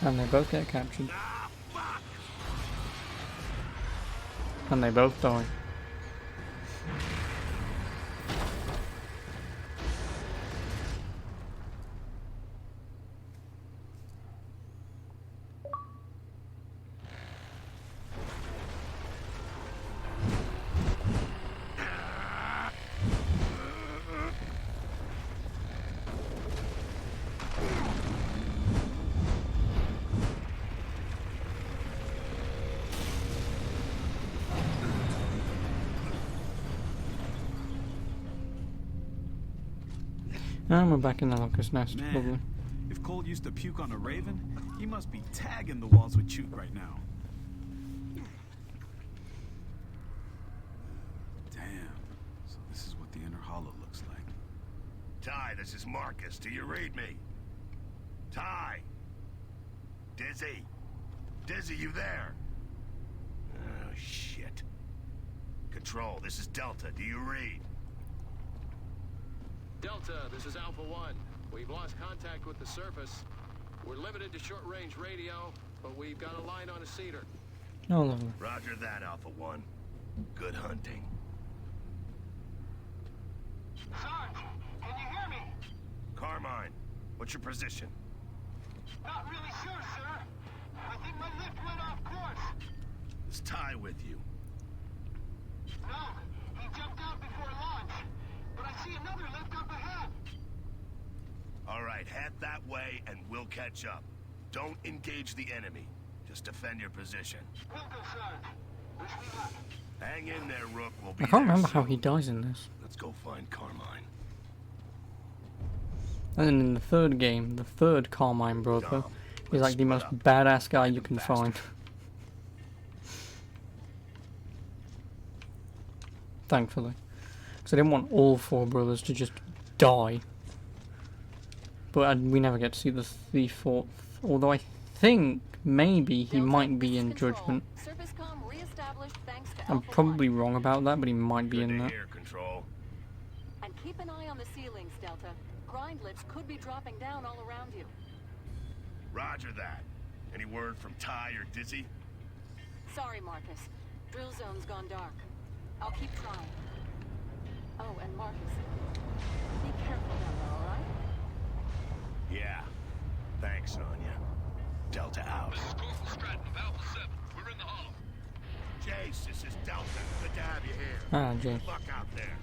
And they both get captured. And they both die. And we're back in the Locust Nest. Man, Lovely. if Cole used to puke on a raven, he must be tagging the walls with Chute right now. Damn. So this is what the inner hollow looks like. Ty, this is Marcus. Do you read me? Ty! Dizzy? Dizzy, you there? Oh, shit. Control, this is Delta. Do you read? Delta, this is Alpha 1. We've lost contact with the surface. We're limited to short-range radio, but we've got a line on a cedar. Oh, lovely. Roger that, Alpha 1. Good hunting. Sarge, can you hear me? Carmine, what's your position? Not really sure, sir. I think my lift went off course. Is Ty with you? No, he jumped out before launch. But I see another lift up ahead. All right, head that way and we'll catch up. Don't engage the enemy. Just defend your position. Will do, Sarge. Wish me luck. Hang in there, Rook. We'll be I can't there remember how soon. he dies in this. Let's go find Carmine. And then in the third game, the third Carmine brother Dom, is let's like the split most up. badass guy you Find the can bastard. find. Thankfully. Because I didn't want all four brothers to just die. But we never get to see the fourth. Although I think maybe he Delta, might be this is in Control. Judgment. Surface comm reestablished thanks to I'm Alpha probably 1. wrong about that, but he might be Good in to that. hear, Control. And keep an eye on the ceilings, Delta. Grind lifts could be dropping down all around you. Roger that. Any word from Ty or Dizzy? Sorry, Marcus. Drill zone's gone dark. I'll keep trying. Oh, and Marcus, be careful down there, all right? Yeah. Thanks, Sonya. Delta out. This is Corporal Stratton of Alpha 7. We're in the hollow. Jace, this is Delta. Good to have you here. Ah, Jace. Good luck out there.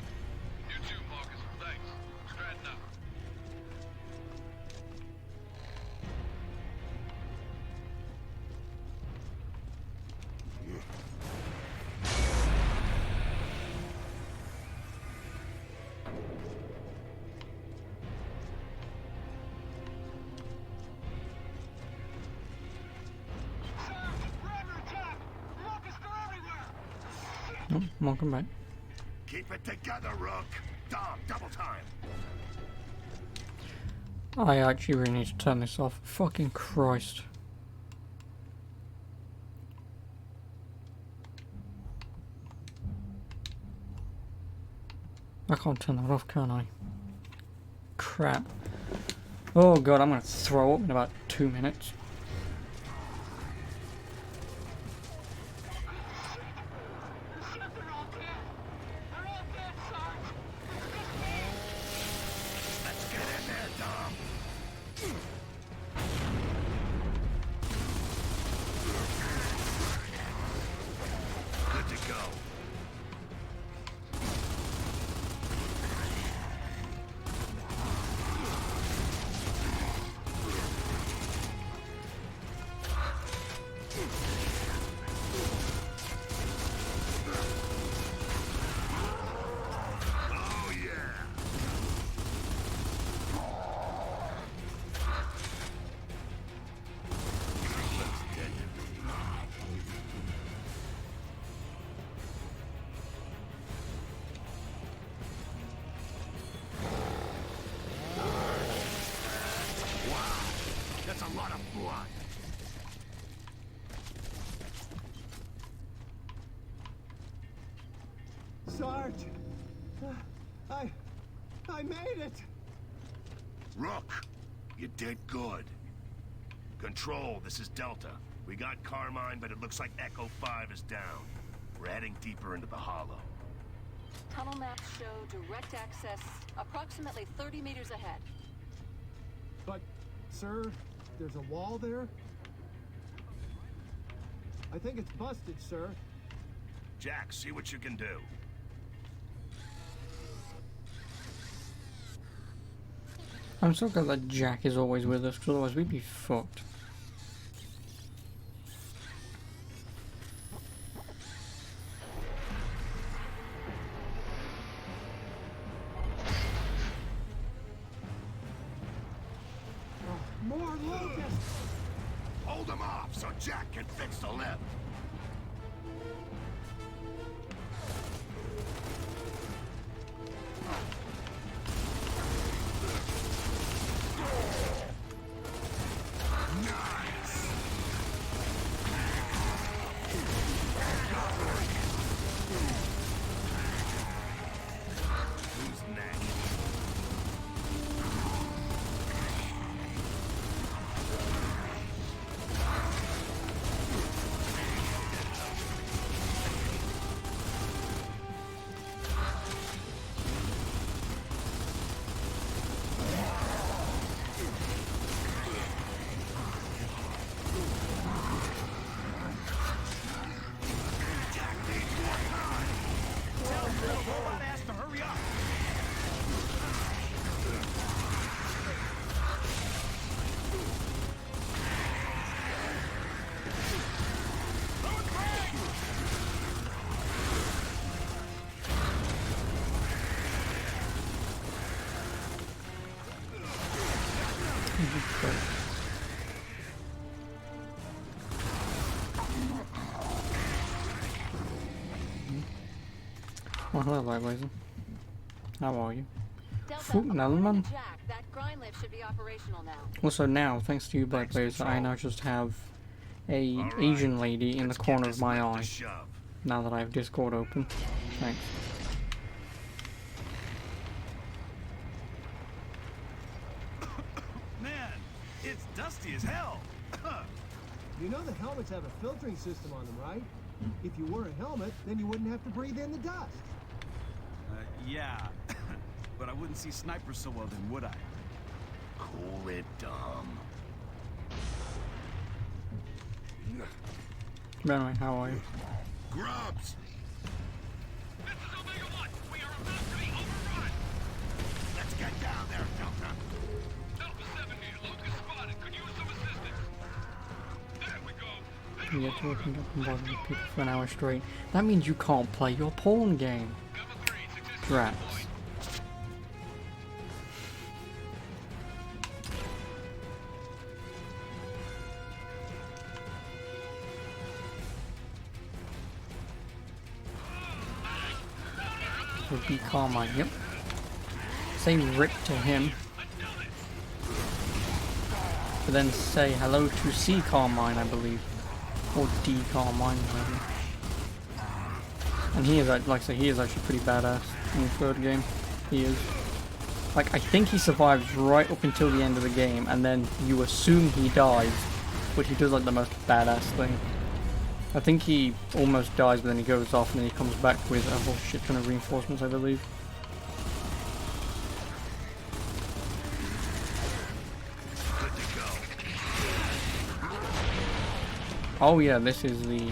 You too, Marcus. Thanks. Stratton out. Oh, welcome back. Keep it together, Rook. Dom, double time. I actually really need to turn this off. Fucking Christ. I can't turn that off, can I? Crap. Oh god, I'm gonna throw up in about 2 minutes. Let's get in there, Dom. Good to go. Sarge! I made it! Rook, you did good. Control, this is Delta. We got Carmine, but it looks like Echo 5 is down. We're heading deeper into the hollow. Tunnel maps show direct access approximately 30 meters ahead. But, sir, there's a wall there? I think it's busted, sir. Jack, see what you can do. I'm so glad that Jack is always with us, because otherwise we'd be fucked. More locusts! Hold them off so Jack can fix the lift. Who's next? Robot has to hurry up. Oh, hello, Lightblazer. How are you? Delta, Foot according Nalman? to Jack, that grind lift should be operational now. Also now, thanks to you, Lightblazer, I now just have a Asian lady in the corner of my eye. Now that I have Discord open. Thanks. Man, it's dusty as hell. You know the helmets have a filtering system on them, right? If you wore a helmet, then you wouldn't have to breathe in the dust. Yeah. But I wouldn't see snipers so well then, would I? Cool it, dumb. Anyway, how are you? Grubs! This is Omega 1. We are about to be overrun. Let's get down there, Delta. Alpha 7 here. Locust spotted. Could use some assistance. There we go. You get to open up and bother people for an hour straight. That means you can't play your porn game. Cover 3. Successful Rats. deployed. Would be Carmine, yep. Say rip to him. But then say hello to C Carmine, I believe. Or D Carmine, whatever. And he is, like I say, he is actually pretty badass in the third game. He is. Like, I think he survives right up until the end of the game, and then you assume he dies, but he does like the most badass thing. I think he almost dies, but then he goes off, and then he comes back with a whole shit ton of reinforcements, I believe. Oh yeah, this is the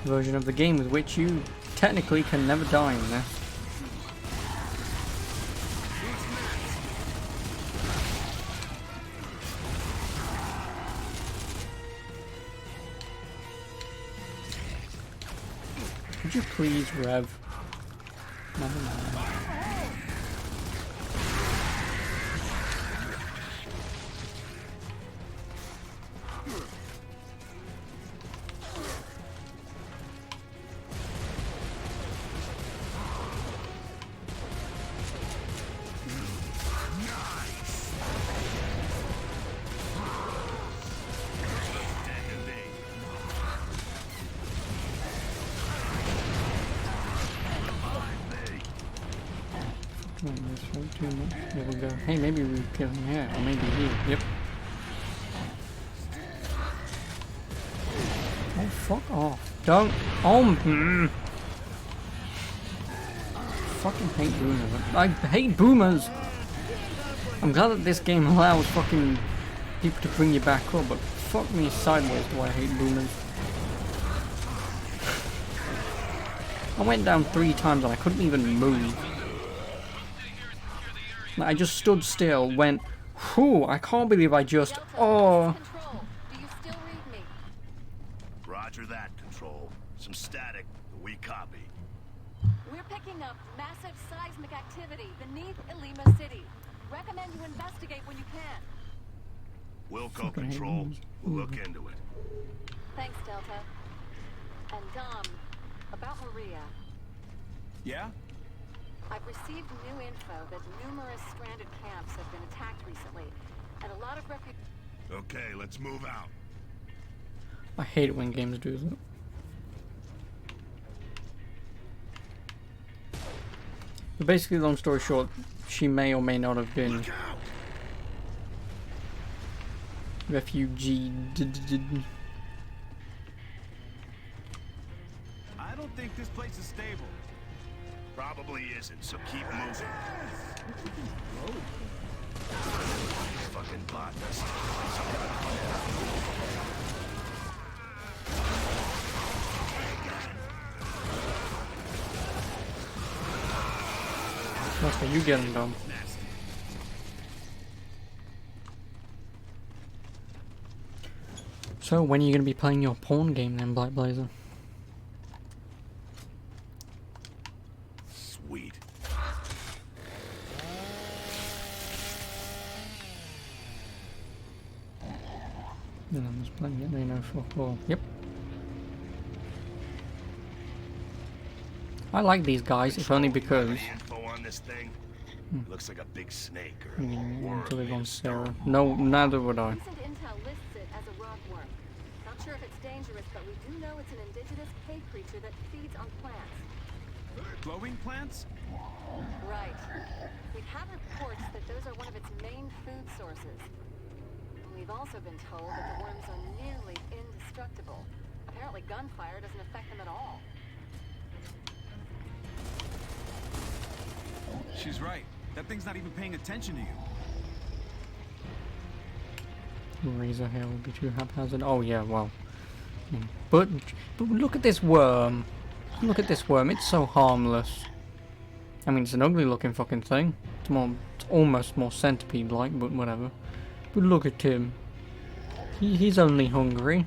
version of the game with which you technically can never die in this. Could you please rev? Never mind. Not this way too much. There we go. Hey, maybe we kill him here, or maybe here. Yep. Oh, fuck off. Don't. Oh, fucking hate boomers. I hate boomers! I'm glad that this game allows fucking people to bring you back up, but fuck me sideways do I hate boomers. I went down 3 times and I couldn't even move. Like, I just stood still, went, whew, I can't believe I just, oh. Control, do you still read me? Roger that, Control. Some static, but we copy. We're picking up massive seismic activity beneath Ilima City. Recommend you investigate when you can. Wilco Control, we'll look into it. Thanks, Delta. And about Maria. Yeah? I've received new info that numerous stranded camps have been attacked recently, and a lot of Okay, let's move out. I hate it when games do that. But basically, long story short, she may or may not have been refugee. I don't think this place is stable. Probably isn't, so keep moving. Fucking botanist. That's what you getting done. So when are you gonna be playing your porn game then, Black Blazer? Sweet. Then I'm just playing it, they know fuck all. Yep. I like these guys, if only because Any info on this thing? Looks like a big snake or to live on Sarah. No, neither would I. recent intel lists it as a rockworm. Not sure if it's dangerous, but we do know it's an indigenous cave creature that feeds on plants. Glowing plants? Right. We've had reports that those are one of its main food sources. We've also been told that the worms are nearly indestructible. Apparently gunfire doesn't affect them at all. She's right. That thing's not even paying attention to you. Razor hair would be too haphazard. Oh yeah, well. Yeah. But look at this worm. Look at this worm. It's so harmless. I mean, it's an ugly looking fucking thing. It's almost more centipede-like, but whatever. But look at him. He's only hungry.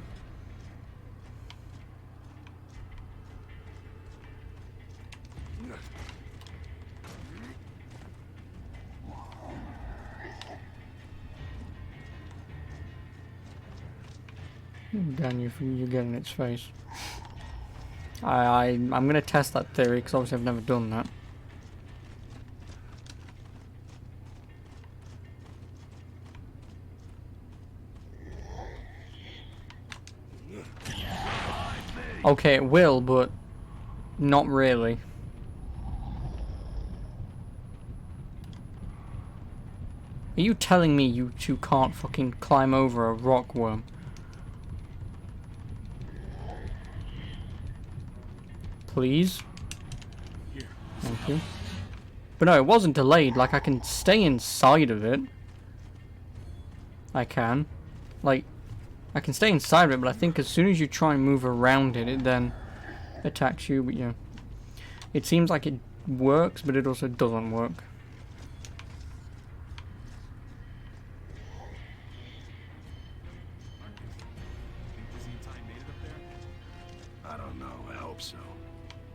Damn you get in its face. I'm gonna test that theory because obviously I've never done that. Okay, it will, but not really. Are you telling me you two can't fucking climb over a rock worm? Please? Thank you. But no, it wasn't delayed. Like, I can stay inside of it. I can. Like, I can stay inside of it, but I think as soon as you try and move around it, it then attacks you. But yeah. It seems like it works, but it also doesn't work. I don't know, I hope so.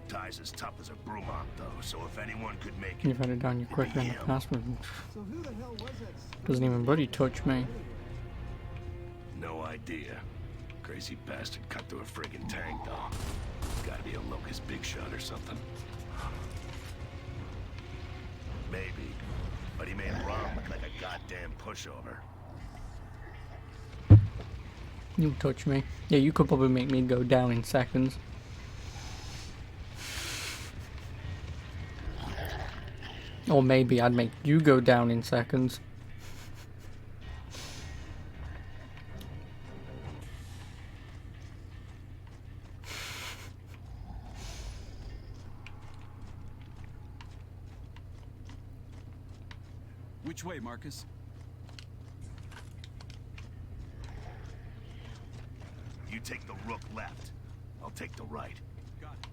Ty's as tough as a brumok, though, so if anyone could make it... You've had it down you quicker in the past, but So who the hell was that? doesn't even bloody touch me. No idea. Crazy bastard cut through a friggin' tank, though. Gotta be a Locust big shot or something. Maybe. But he made Rom look like a goddamn pushover. You touch me. Yeah, you could probably make me go down in seconds. Or maybe I'd make you go down in seconds. Which way, Marcus? You take the Rook left. I'll take the right. Got it.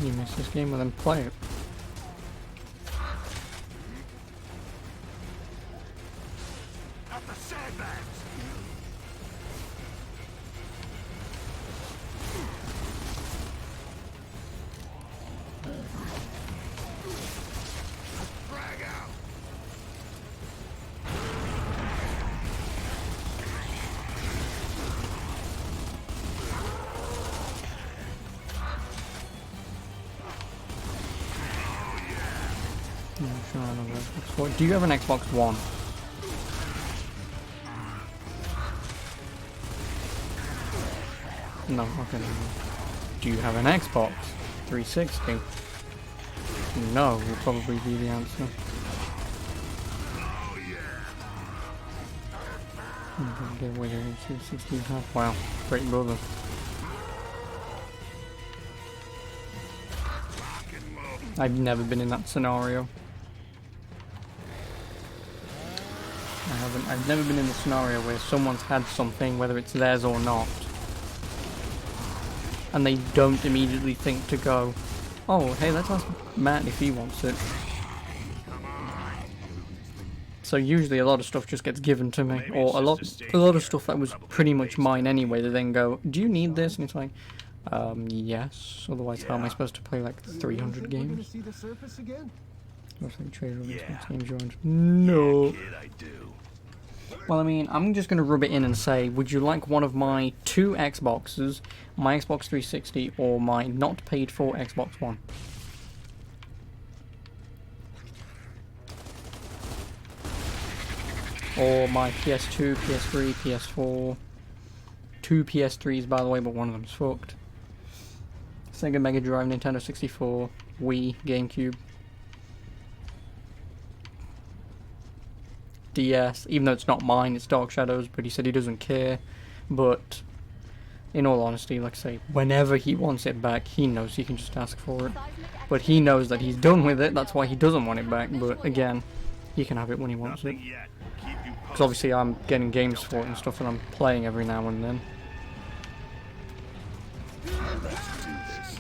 You miss this game, well then play it. At the sandbags! Frag out! I'm sure I don't know Xbox One. Do you have an Xbox One? No, okay. No. Do you have an Xbox 360? No, will probably be the answer. Get away here, 360 you have. Wow, great brother. I've never been in that scenario. I've never been in the scenario where someone's had something, whether it's theirs or not, and they don't immediately think to go, oh, hey, let's ask Matt if he wants it. So usually a lot of stuff just gets given to me, or a lot of stuff that was pretty much mine anyway, they then go, do you need this? And it's like, yes, otherwise how am I supposed to play like 300 games? We're gonna see the surface again? No. Kid, I do. Well, I mean, I'm just going to rub it in and say, would you like one of my 2 Xboxes, my Xbox 360, or my not paid for Xbox One? Or my PS2, PS3, PS4, 2 PS3s by the way, but one of them's fucked. Sega Mega Drive, Nintendo 64, Wii, GameCube. DS, even though it's not mine, it's Dark Shadows, but he said he doesn't care. But in all honesty, like I say, whenever he wants it back, he knows he can just ask for it. But he knows that he's done with it, that's why he doesn't want it back. But again, he can have it when he wants it. Because obviously I'm getting games for it and stuff, and I'm playing every now and then. Let's do this.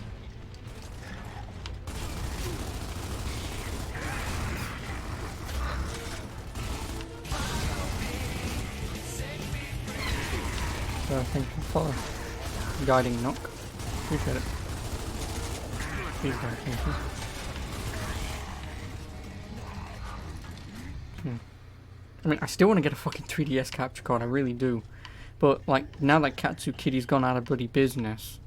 So thank you for guiding knock. Appreciate it. Please guide, thank you. I mean, I still want to get a fucking 3DS capture card, I really do. But, like, now that Katsu Kitty's gone out of bloody business,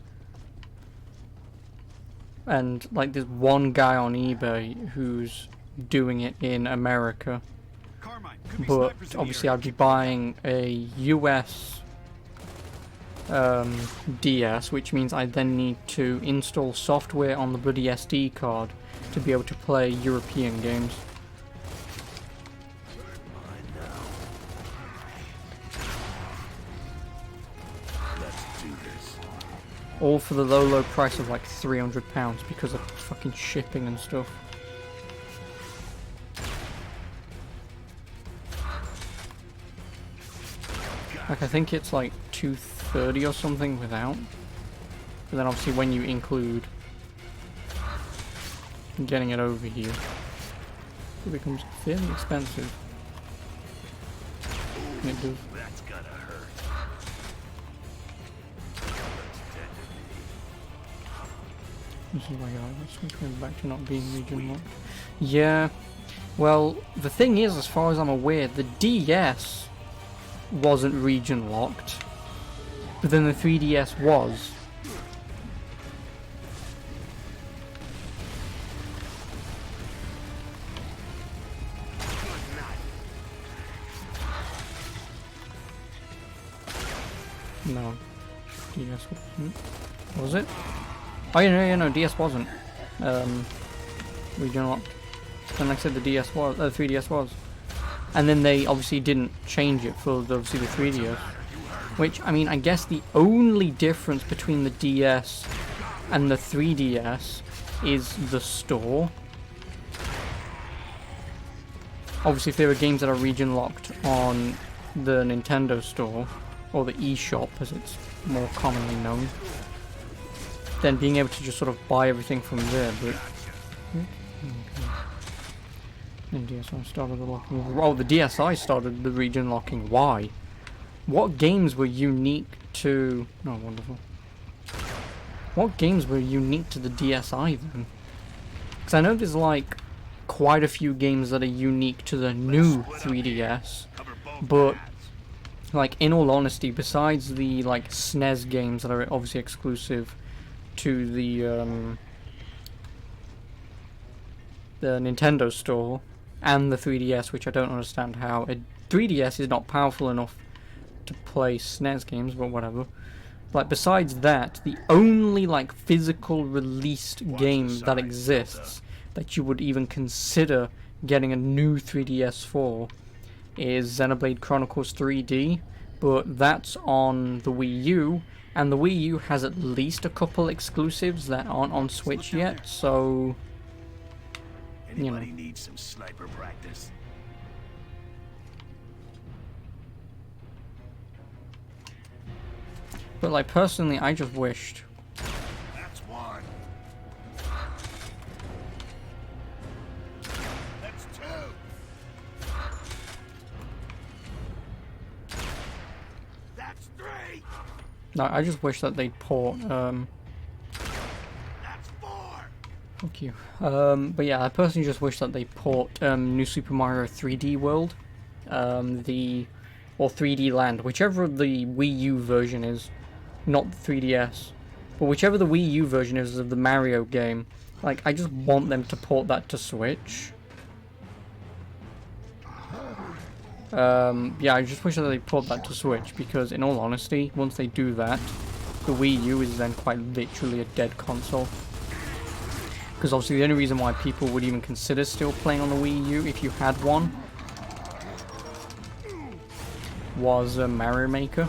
and, like, there's one guy on eBay who's doing it in America, but obviously I'd be buying a US DS, which means I then need to install software on the bloody SD card to be able to play European games. All for the low price of like £300 because of fucking shipping and stuff. Like, I think it's like $230 or something without. But then obviously when you include getting it over here, it becomes fairly expensive. And it does. That's gotta hurt. This is why I switch back to not being region locked. Yeah, Well, the thing is, as far as I'm aware, the DS wasn't region locked, but then the 3DS was. No, DS wasn't. Was it? Oh yeah, no, DS wasn't. Region locked. And like I said, the DS was, 3DS was. And then they obviously didn't change it for obviously the 3DS. Which, I mean, I guess the only difference between the DS and the 3DS is the store. Obviously, if there are games that are region locked on the Nintendo store, or the eShop as it's more commonly known, then being able to just sort of buy everything from there, but... And DSi started the locking. Oh, the DSi started the region locking. Why? What games were unique to... Oh, wonderful. What games were unique to the DSi then? Because I know there's like quite a few games that are unique to the new 3DS, but like in all honesty, besides the like SNES games that are obviously exclusive to the Nintendo store and the 3DS, which I don't understand how a 3DS is not powerful enough to play SNES games, but whatever. Like besides that, the only like physical released game that exists that you would even consider getting a new 3DS for is Xenoblade Chronicles 3D, but that's on the Wii U, and the Wii U has at least a couple exclusives that aren't on Switch yet, so you know. Anybody need some sniper practice? But like personally, I just wished. That's one. That's two. That's three. No, I just wish that they'd port That's four. Thank you. But yeah, I personally just wish that they port New Super Mario 3D World, or 3D Land, whichever the Wii U version is, not the 3DS, but whichever the Wii U version is of the Mario game. Like, I just want them to port that to Switch. Yeah, I just wish that they port that to Switch, because in all honesty, once they do that, the Wii U is then quite literally a dead console. Because obviously the only reason why people would even consider still playing on the Wii U, if you had one, was Mario Maker.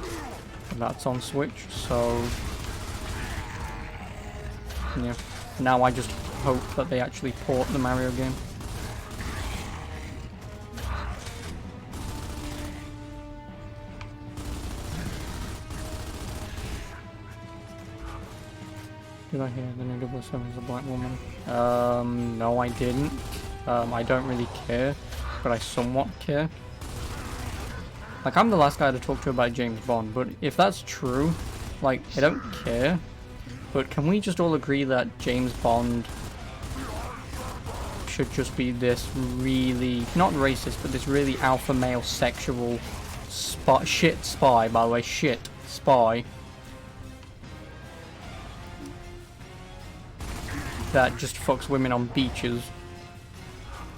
And that's on Switch, so... yeah. Now I just hope that they actually port the Mario game. Did I hear the new 007 is a black woman? No I didn't. I don't really care, but I somewhat care. Like, I'm the last guy to talk to about James Bond, but if that's true, like, I don't care. But can we just all agree that James Bond should just be this really, not racist, but this really alpha male sexual spy, by the way, spy. That just fucks women on beaches.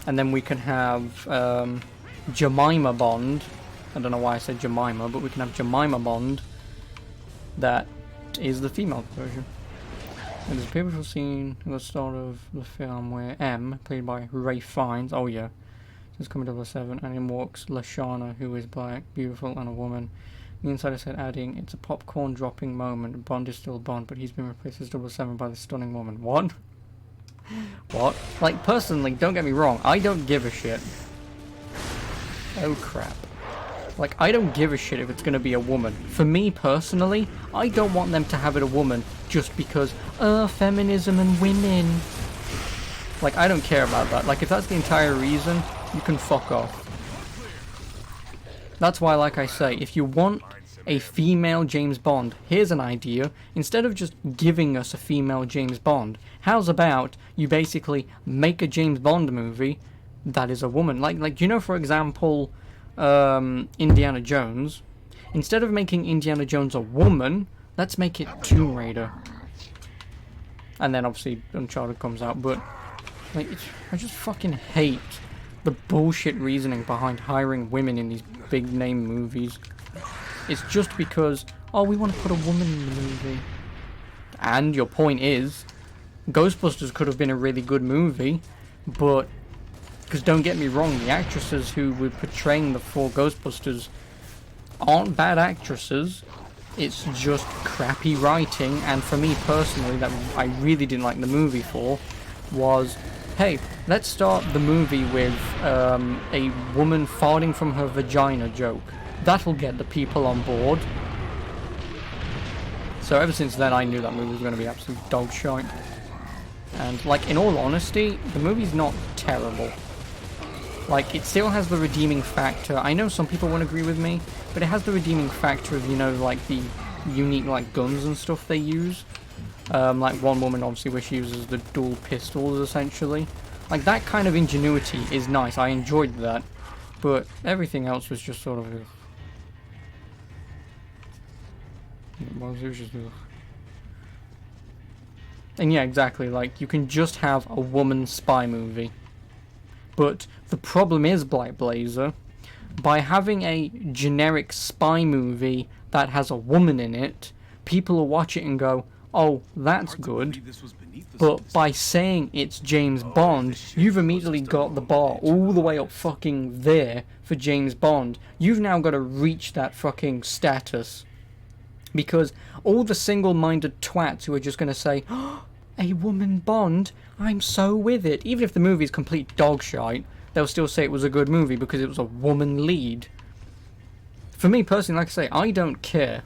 And then we can have Jemima Bond. I don't know why I said Jemima, but we can have Jemima Bond. That is the female version. And there's a pivotal scene at the start of the film where M, played by Ray Fiennes, oh yeah, is coming to 007, and in walks Lashana, who is black, beautiful, and a woman. The insider said, adding, "It's a popcorn dropping moment. Bond is still Bond, but he's been replaced as 007 by the stunning woman." What? What? Like, personally, don't get me wrong, I don't give a shit. Oh crap. Like, I don't give a shit if it's gonna be a woman. For me, personally, I don't want them to have it a woman just because, feminism and women. Like, I don't care about that. Like, if that's the entire reason, you can fuck off. That's why, like I say, if you want a female James Bond, here's an idea. Instead of just giving us a female James Bond, how's about you basically make a James Bond movie, that is a woman. Like you know, for example, Indiana Jones. Instead of making Indiana Jones a woman, let's make it Tomb Raider. And then obviously Uncharted comes out, but like I just fucking hate the bullshit reasoning behind hiring women in these big name movies. It's just because, oh, we want to put a woman in the movie. And your point is, Ghostbusters could have been a really good movie, but, because don't get me wrong, the actresses who were portraying the 4 Ghostbusters aren't bad actresses. It's just crappy writing, and for me personally, that I really didn't like the movie for, was, hey, let's start the movie with a woman farting from her vagina joke. That'll get the people on board. So ever since then, I knew that movie was going to be absolute dog shite. And, like, in all honesty, the movie's not terrible. Like, it still has the redeeming factor. I know some people won't agree with me, but it has the redeeming factor of, you know, like, the unique, like, guns and stuff they use. Like, one woman, obviously, where she uses the dual pistols, essentially. Like, that kind of ingenuity is nice. I enjoyed that. But everything else was just sort of... It was just... And yeah, exactly, like, you can just have a woman spy movie. But the problem is, Black Blazer, by having a generic spy movie that has a woman in it, people will watch it and go, oh, that's good. But by saying it's James Bond, you've immediately got the bar all the way up fucking there for James Bond. You've now got to reach that fucking status. Because all the single-minded twats who are just going to say, oh, a woman Bond, I'm so with it. Even if the movie's complete dog shite, they'll still say it was a good movie because it was a woman lead. For me personally, like I say, I don't care.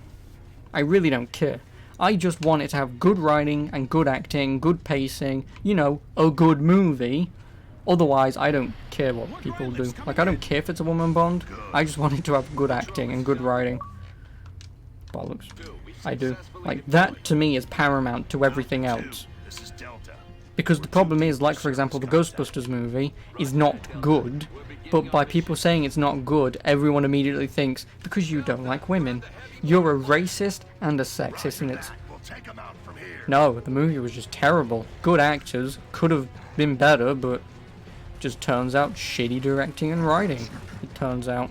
I really don't care. I just want it to have good writing and good acting, good pacing, you know, a good movie. Otherwise, I don't care what people do. Like, I don't care if it's a woman Bond. I just want it to have good acting and good writing. Bollocks. I do. Like, that to me is paramount to everything else. Because the problem is, like, for example, the Ghostbusters movie is not good, but by people saying it's not good, everyone immediately thinks, because you don't like women. You're a racist and a sexist, and it's... No, the movie was just terrible. Good actors, could have been better, but just turns out shitty directing and writing, it turns out.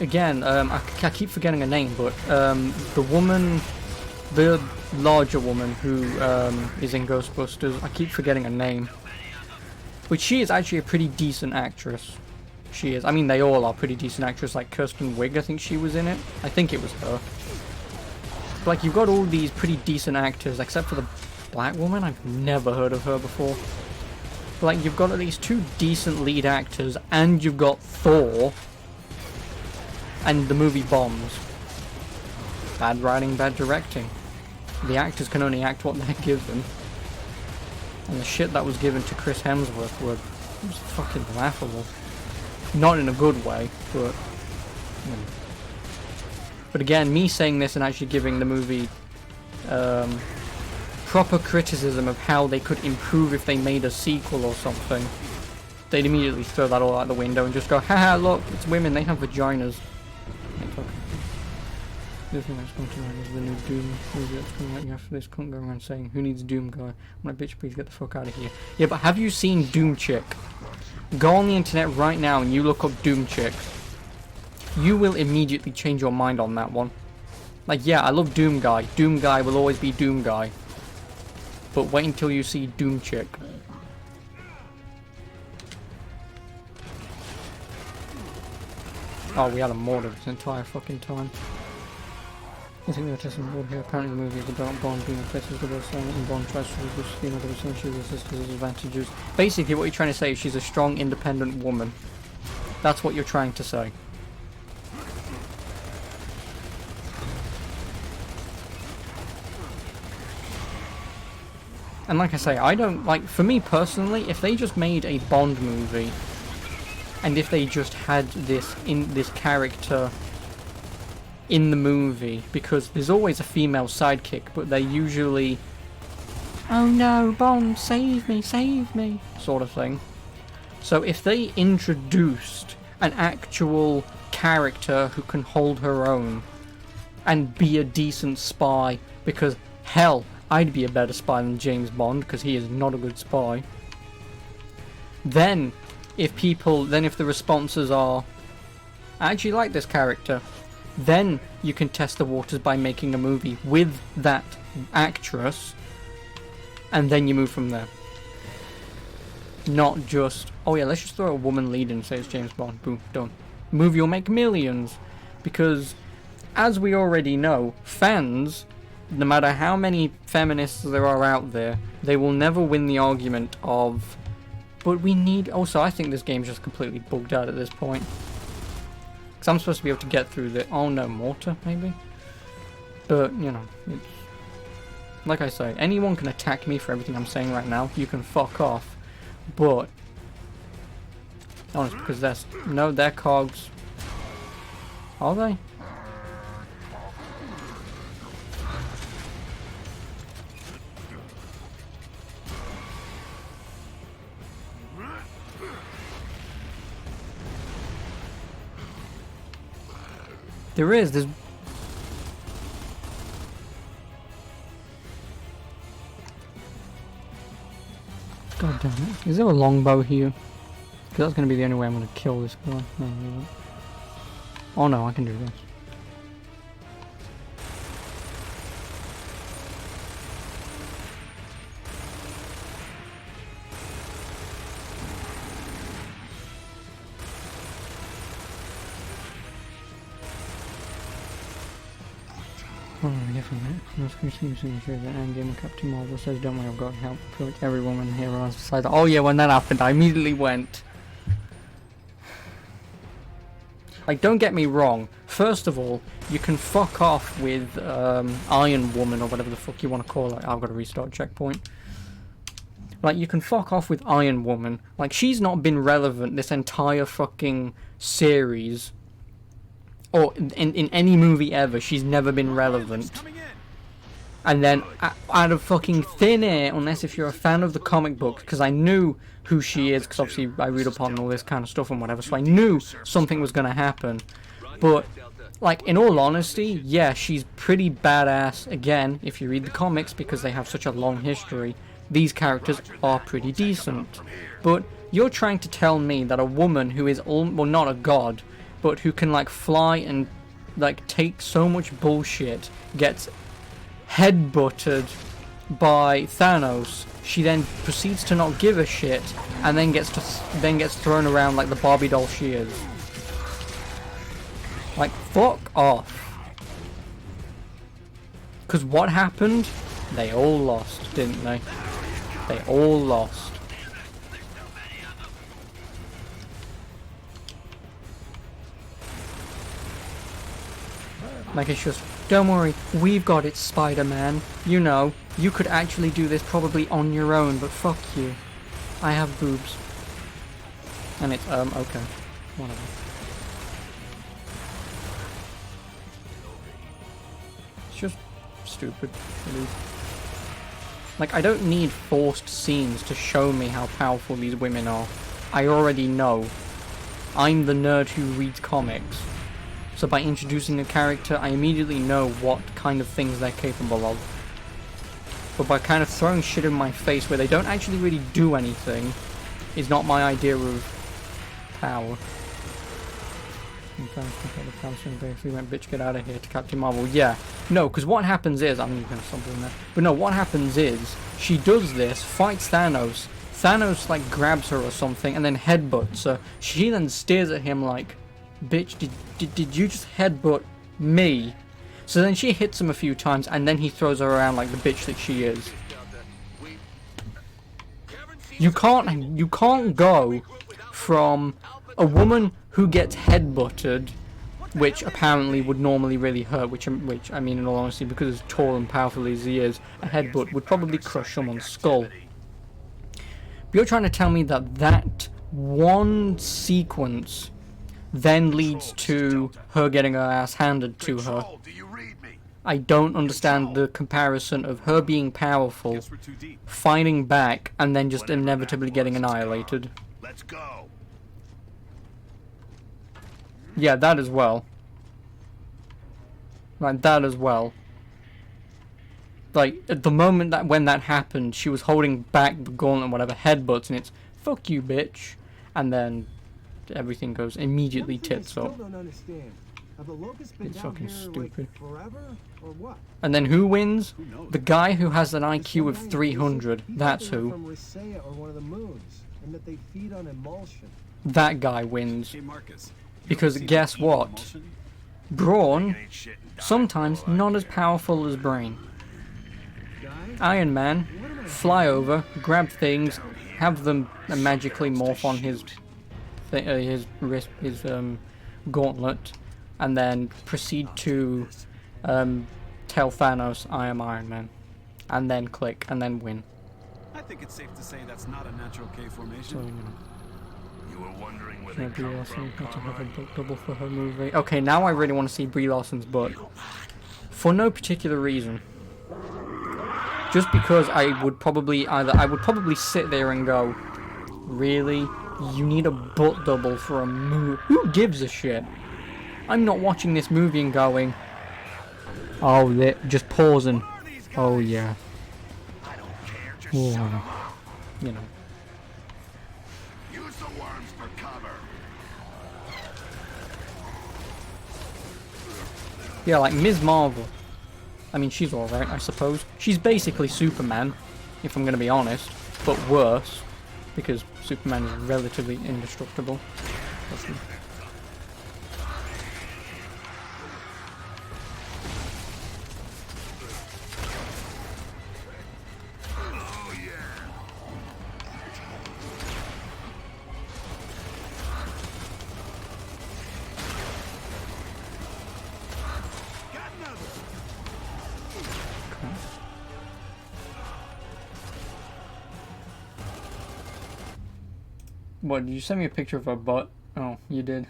Again, I keep forgetting her name, but the woman, the larger woman who is in Ghostbusters, I keep forgetting her name. But she is actually a pretty decent actress. She is. I mean, they all are pretty decent actresses, like Kirsten Wiig, I think she was in it. I think it was her. But, like, you've got all these pretty decent actors, except for the black woman. I've never heard of her before. But, like, you've got at least 2 decent lead actors, and you've got Thor. And the movie bombs. Bad writing, bad directing. The actors can only act what they're given. And the shit that was given to Chris Hemsworth was fucking laughable. Not in a good way, but... But again, me saying this and actually giving the movie proper criticism of how they could improve if they made a sequel or something, they'd immediately throw that all out the window and just go, haha, look, it's women, they have vaginas. The other thing that's going to write is the new Doom movie that's coming out after this. Can't go around saying, who needs Doom guy? I'm like, bitch, please get the fuck out of here. Yeah, but have you seen Doom Chick? Go on the internet right now and you look up Doom Chick. You will immediately change your mind on that one. Like, yeah, I love Doom guy. Doom guy will always be Doom guy. But wait until you see Doom Chick. Oh, we had a mortar this entire fucking time. I think we were testing the board here. Apparently the movie is about Bond being replaced as the world silent and Bond tries to reduce the female to she resists his advantages. Basically what you're trying to say is she's a strong, independent woman. That's what you're trying to say. And like I say, I don't, like, for me personally, if they just made a Bond movie, and if they just had this character in the movie, because there's always a female sidekick, but they're usually oh no, Bond, save me, sort of thing. So if they introduced an actual character who can hold her own and be a decent spy, because hell, I'd be a better spy than James Bond because he is not a good spy. Then if the responses are, I actually like this character, then you can test the waters by making a movie with that actress, and then you move from there. Not just, oh yeah, let's just throw a woman lead in and say it's James Bond. Boom, done. Movie will make millions. Because, as we already know, fans, no matter how many feminists there are out there, they will never win the argument of, but we need... Also, I think this game's just completely bugged out at this point. Because I'm supposed to be able to get through the... Oh no, mortar, maybe? But, you know, it's... Like I say, anyone can attack me for everything I'm saying right now. You can fuck off. But... Honest, because that's... No, they're cogs. Are they? There's... God damn it. Is there a longbow here? Because that's going to be the only way I'm going to kill this guy. No, oh no, I can do this. Oh, yeah, from that. Most Christian sure that endgame when Captain Marvel says, don't worry, I've got help. Pretty much every woman here on the side. Oh yeah, when that happened, I immediately went. Like, don't get me wrong. First of all, you can fuck off with Iron Woman or whatever the fuck you want to call it. I've got to restart checkpoint. Like, you can fuck off with Iron Woman. Like, she's not been relevant this entire fucking series. Or in any movie ever, she's never been relevant. And then, out of fucking thin air, unless if you're a fan of the comic book, because I knew who she is, because obviously I read up on all this kind of stuff and whatever, so I knew something was going to happen. But, like, in all honesty, yeah, she's pretty badass. Again, if you read the comics, because they have such a long history, these characters are pretty decent. But you're trying to tell me that a woman who is, well, not a god, but who can, like, fly and, like, take so much bullshit, gets headbutted by Thanos. She then proceeds to not give a shit, and then gets thrown around like the Barbie doll she is. Like, fuck off. Because what happened? They all lost, didn't they? They all lost. Like, it's just, don't worry, we've got it, Spider-Man. You know, you could actually do this probably on your own, but fuck you. I have boobs. And it's, okay. Whatever. It's just stupid, really. Like, I don't need forced scenes to show me how powerful these women are. I already know. I'm the nerd who reads comics. So by introducing a character, I immediately know what kind of things they're capable of. But by kind of throwing shit in my face where they don't actually really do anything, is not my idea of power. We went, bitch, get out of here, to Captain Marvel. Yeah, no, because what happens is, I'm going to stumble in there, but no, what happens is, she does this, fights Thanos, Thanos, like, grabs her or something, and then headbutts her. She then stares at him like, bitch, did you just headbutt me? So then she hits him a few times, and then he throws her around like the bitch that she is. You can't go from a woman who gets headbutted, which apparently would normally really hurt, which I mean, in all honesty, because as tall and powerful as he is, a headbutt would probably crush someone's skull. But you're trying to tell me that one sequence then leads to her getting her ass handed to her. I don't understand the comparison of her being powerful, Guess we're too deep. fighting back, and then just Whatever inevitably that getting was, it's gone. annihilated. Let's go. Yeah, that as well. Like, that as well. Like, at the moment that when that happened, she was holding back the gauntlet and whatever, headbutts, and it's, fuck you, bitch. And then everything goes immediately One thing tits I still up. don't understand. Have the locusts been It's down fucking here stupid. like forever or what? And then who wins? Who knows? The guy who has an There's IQ of some guy in 300. Jason, he That's thought they were who. From Rhysea or one of the moons, and that they feed on emulsion. That guy wins. Hey, Marcus. Because You ever guess seen evil what? emulsion? Brawn, Ain't shit and die sometimes for all I not as care. powerful as Brain. Guy, Iron Man, fly over, grab things, have them magically morph on his wrist, his gauntlet, and then proceed to tell Thanos, "I am Iron Man," and then click, and then win. I think it's safe to say that's not a natural K formation. So, you know. You were wondering where Yeah, they Brie come Larson from, had to have a Carmine? book double for her movie. Okay, now I really want to see Brie Larson's butt. For no particular reason. Just because I would probably sit there and go, really? You need a butt double for a movie? Who gives a shit? I'm not watching this movie and going, oh, they're just pausing. Oh, yeah. I don't care, just Oh, shut 'em up. you know. Use the worms for cover. Yeah, like Ms. Marvel. I mean, she's alright, I suppose. She's basically Superman, if I'm gonna be honest, but worse, because Superman is relatively indestructible. Oh yeah. Got another. What, did you send me a picture of her butt? Oh, you did.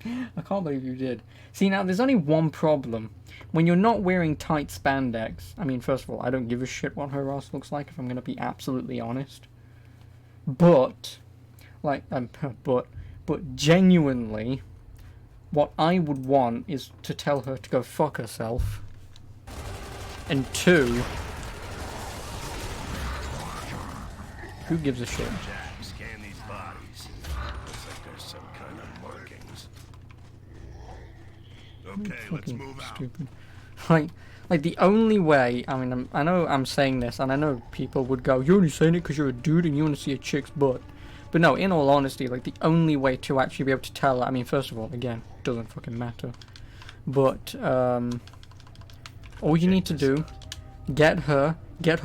I can't believe you did. See, now, there's only one problem. When you're not wearing tight spandex, I mean, first of all, I don't give a shit what her ass looks like, if I'm going to be absolutely honest. But, like, but genuinely, what I would want is to tell her to go fuck herself. And two, who gives a shit? Jack, scan these bodies. Looks like there's some kind of markings. Okay, let's Fucking move out. stupid. Like the only way, I mean, I know I'm saying this, and I know people would go, you're only saying it because you're a dude and you want to see a chick's butt. But no, in all honesty, like, the only way to actually be able to tell, I mean, first of all, again, doesn't fucking matter. But, all you need to do, get her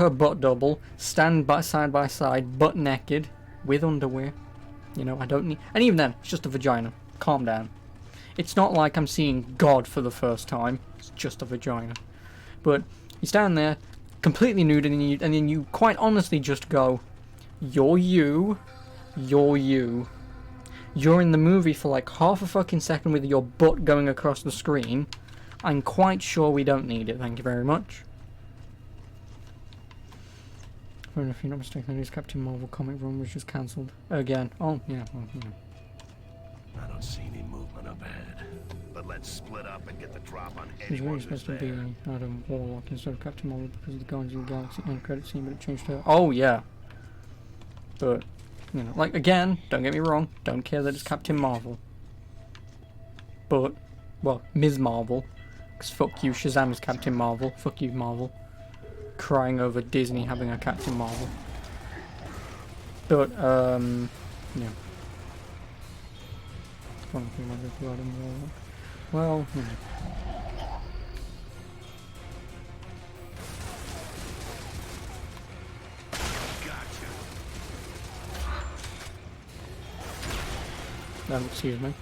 butt double, stand side by side, butt naked, with underwear. You know, I don't need, and even then, it's just a vagina. Calm down. It's not like I'm seeing God for the first time. It's just a vagina. But you stand there, completely nude, and then you quite honestly just go, you're you. You're you. You're in the movie for like half a fucking second with your butt going across the screen. I'm quite sure we don't need it, thank you very much. Well, if you're not mistaken, this Captain Marvel comic run was just cancelled. Again. Oh, yeah. Well, I don't see any movement up ahead. But let's split up and get the drop on He's anyone really who's supposed to be there. Adam Warlock instead of Captain Marvel because of the Guardians of the Galaxy end credit scene, but it changed to... Oh, yeah. But, you know, like, again, don't get me wrong, don't care that it's Captain Marvel. But, well, Ms. Marvel, because fuck you, Shazam is Captain Marvel, fuck you, Marvel. Crying over Disney having a Captain Marvel. But, yeah. One thing about this Adam Warlock. Well, you know. Excuse me.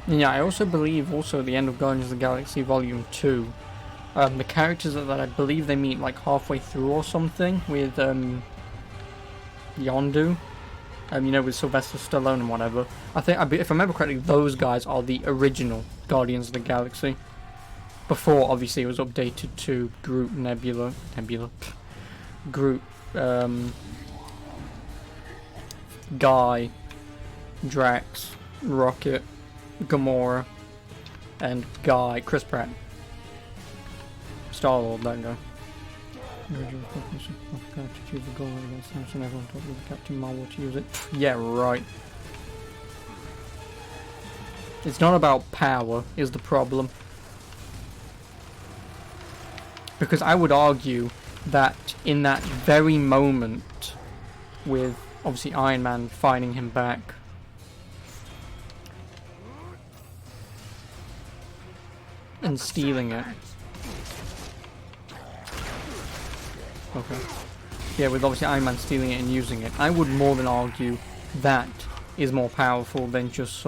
And yeah, I also believe at the end of Guardians of the Galaxy Volume 2, the characters that I believe they meet like halfway through or something with Yondu, you know, with Sylvester Stallone and whatever. I think, if I remember correctly, those guys are the original Guardians of the Galaxy. Before, obviously, it was updated to Groot, Groot, Guy, Drax, Rocket, Gamora, and Guy, Chris Pratt. Star-Lord, that guy. To choose the goal against Thanos, and everyone told the Captain Marvel to use it. Yeah, right. It's not about power, is the problem. Because I would argue that in that very moment, with obviously Iron Man fighting him back, and stealing it. Okay. Yeah, with obviously Iron Man stealing it and using it, I would more than argue that is more powerful than just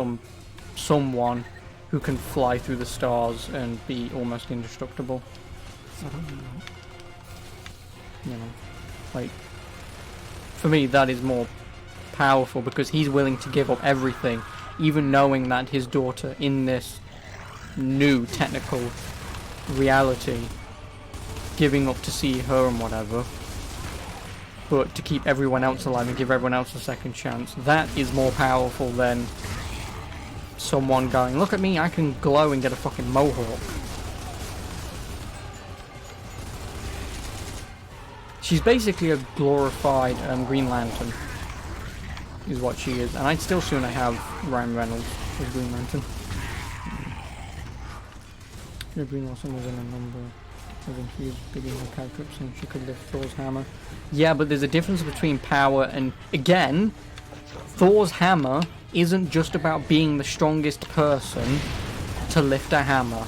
someone who can fly through the stars and be almost indestructible. I don't know. You know, like, for me that is more powerful because he's willing to give up everything, even knowing that his daughter in this new technical reality, giving up to see her and whatever, but to keep everyone else alive and give everyone else a second chance. That is more powerful than someone going, look at me, I can glow and get a fucking mohawk. She's basically a glorified Green Lantern, is what she is, and I'd still sooner have Ryan Reynolds as Green Lantern. The Green Lantern was in a number of interviews beginning her character up saying she could lift Thor's hammer. Yeah, but there's a difference between power and, again, Thor's hammer isn't just about being the strongest person to lift a hammer,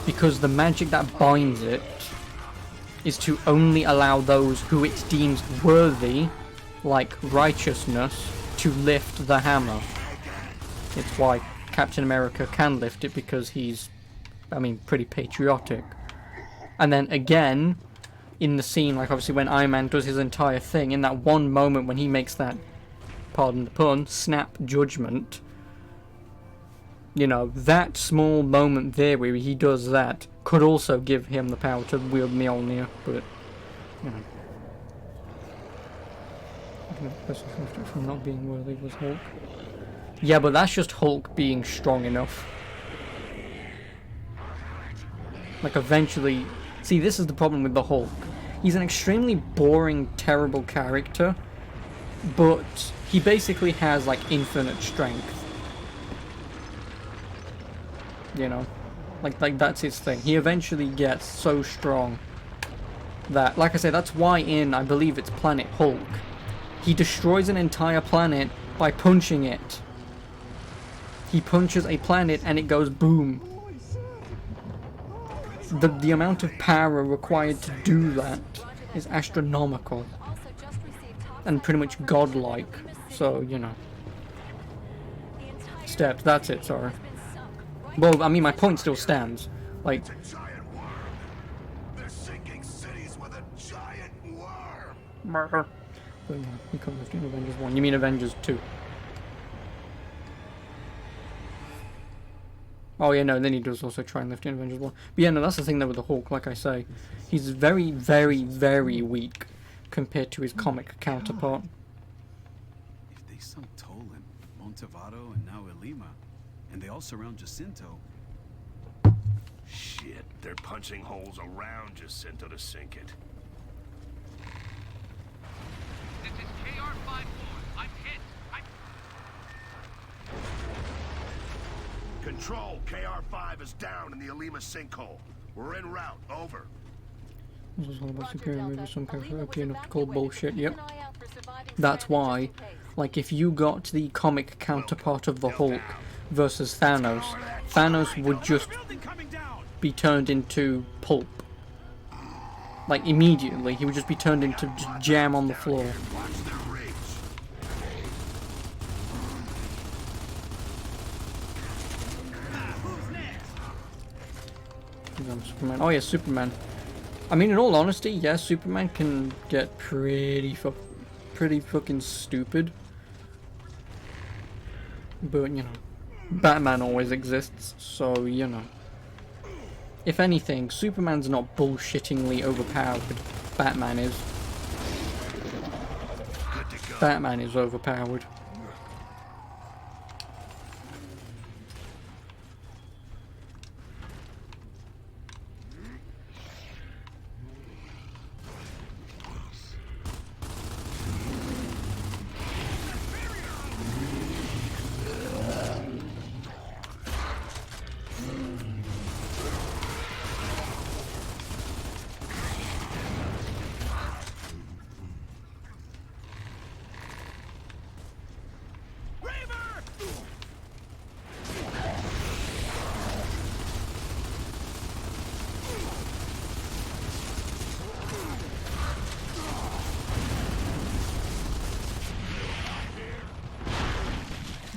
because the magic that binds it is to only allow those who it deems worthy, like righteousness, to lift the hammer. It's why Captain America can lift it, because he's, I mean, pretty patriotic. And then again, in the scene, like obviously when Iron Man does his entire thing, in that one moment when he makes that, pardon the pun, snap judgment, you know, that small moment there where he does that could also give him the power to wield Mjolnir, but, you know. The person from not being worthy was Hulk. Yeah, but that's just Hulk being strong enough. Like, eventually... See, this is the problem with the Hulk. He's an extremely boring, terrible character, but he basically has, like, infinite strength. You know? Like that's his thing. He eventually gets so strong that, like I say, that's why in, I believe it's Planet Hulk, he destroys an entire planet by punching it. He punches a planet and it goes boom. The amount of power required to do that is astronomical. And pretty much godlike. So, you know. Steps, that's it, sorry. Well, I mean, my point still stands. Like... They're sinking cities with a giant worm! But yeah, he comes after Avengers 1. You mean Avengers 2? Oh yeah, no, then he does also try and lift in Avengers 1. But yeah, no, that's the thing though with the Hulk, like I say. He's very, very, very weak compared to his comic counterpart. If they sunk Tolan, Montevado, and now Elima, and they all surround Jacinto... Shit, they're punching holes around Jacinto to sink it. This is KR-5-4. I'm hit. Control, KR-5 is down in the Elima sinkhole. We're en route, over. This is all about superior movies, some characters okay enough to call bullshit, yep. That's why, like, if you got the comic counterpart of the Hulk versus Thanos, Thanos would just be turned into pulp. Like, immediately, he would just be turned into jam on the floor. Superman. Oh yeah, Superman. I mean, in all honesty, yeah, Superman can get pretty fucking stupid. But, you know, Batman always exists, so, you know. If anything, Superman's not bullshittingly overpowered. Batman is. Batman is overpowered.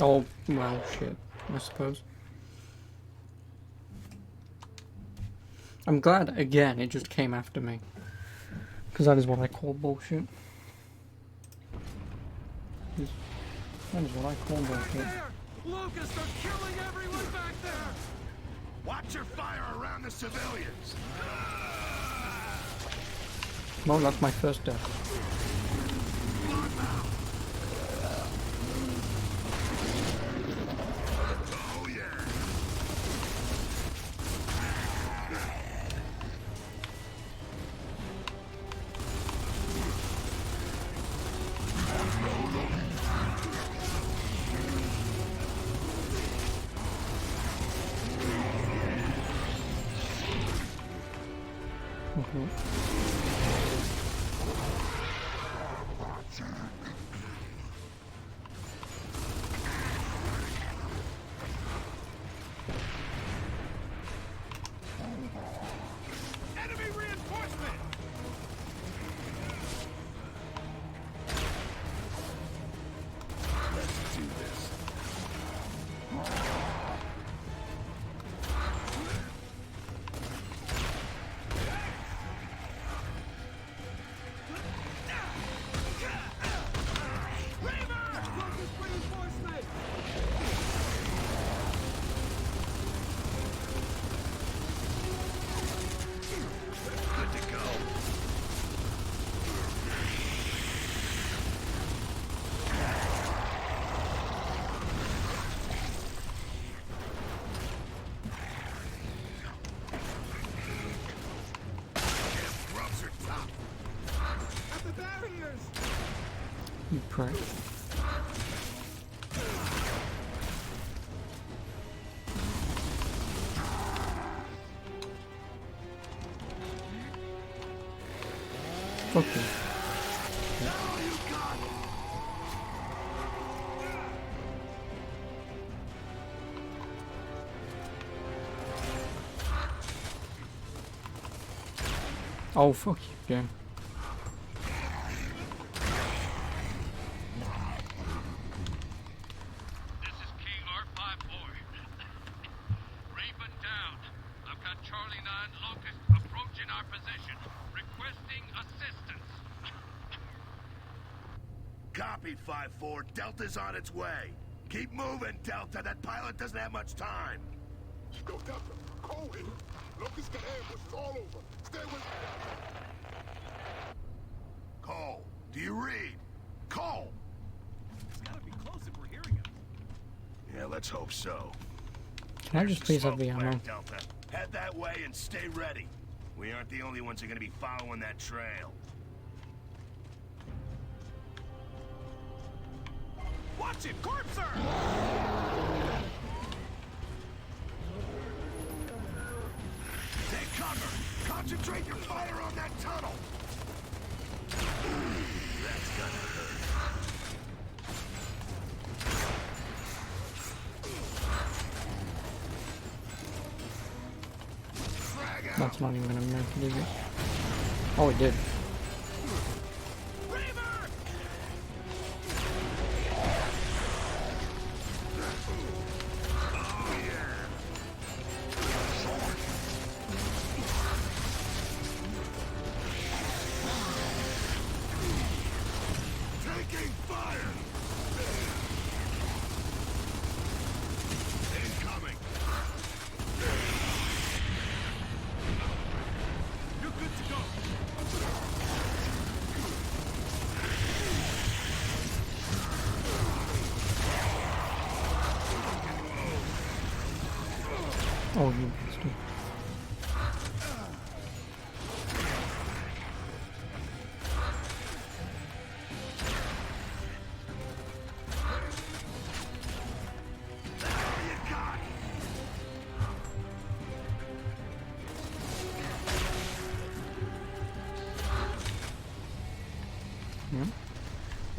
Oh, well, shit, I suppose. I'm glad, again, it just came after me. Because that is what I call bullshit. That is what I call bullshit. Lucas, they're killing everyone back there! Watch your fire around the civilians! Well, that's my first death. Enemy reinforcement! Let's do this. Good to go. Grubs are top. At the barriers! You prick. Fuck you. Oh, fuck you, game. This is King R54. Raven down. I've got Charlie 9 Locust approaching our position, requesting assistance. Copy, 5-4. Delta's on its way. Keep moving, Delta. That pilot doesn't have much time. Yo, Delta, Cole here. Locust got ambushed all over. Stay with me. Cole, do you read? Cole! It's gotta be close if we're hearing him. Yeah, let's hope so. Can I just please have the Smoke ammo? flare, Delta. Head that way and stay ready. We aren't the only ones who are gonna be following that trail. Watch it, Corpser! Take cover! Concentrate your fire on that tunnel! That's gonna hurt. That's not even gonna make it, is it? Oh, it did. Oh, you bastard.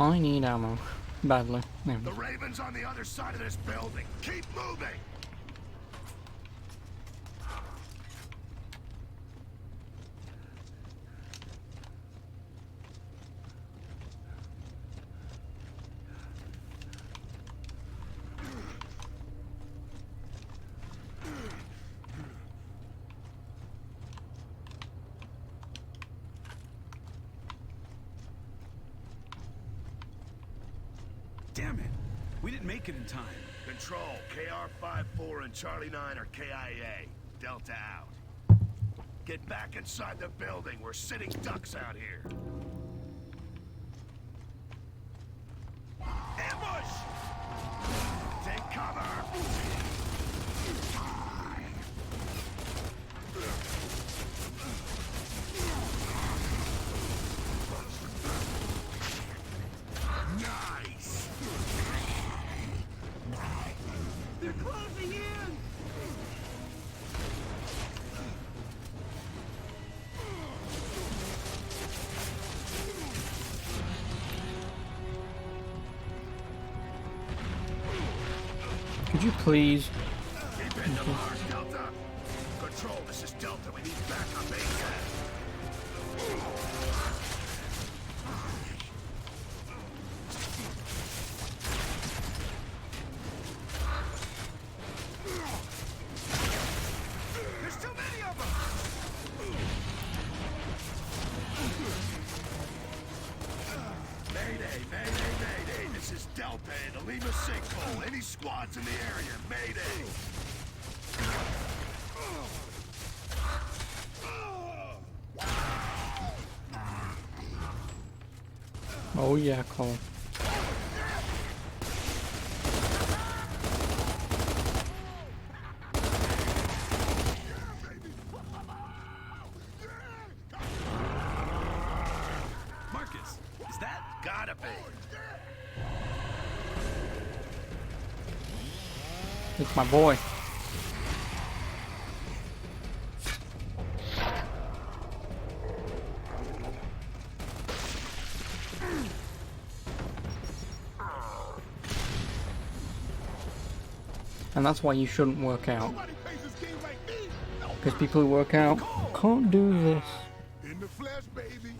I need ammo. Badly. There we The go. Raven's on the other side of this building. Keep moving! Damn it. We didn't make it in time. Control, KR-54 and Charlie 9 are KIA. Delta out. Get back inside the building. We're sitting ducks out here. Ambush! Take cover! Nice! They're closing in! Could you please? Keep hitting the bars, Delta! Control, this is Delta. We need backup ASAP. There's too many of them! Mayday, mayday, mayday. This is Delta in the Lima sinkhole. Any squads in the area, mayday! Oh yeah, Cole. Marcus, is that? Gotta be. It's my boy. And that's why you shouldn't work out. Because people who work out can't do this. In the flesh, baby.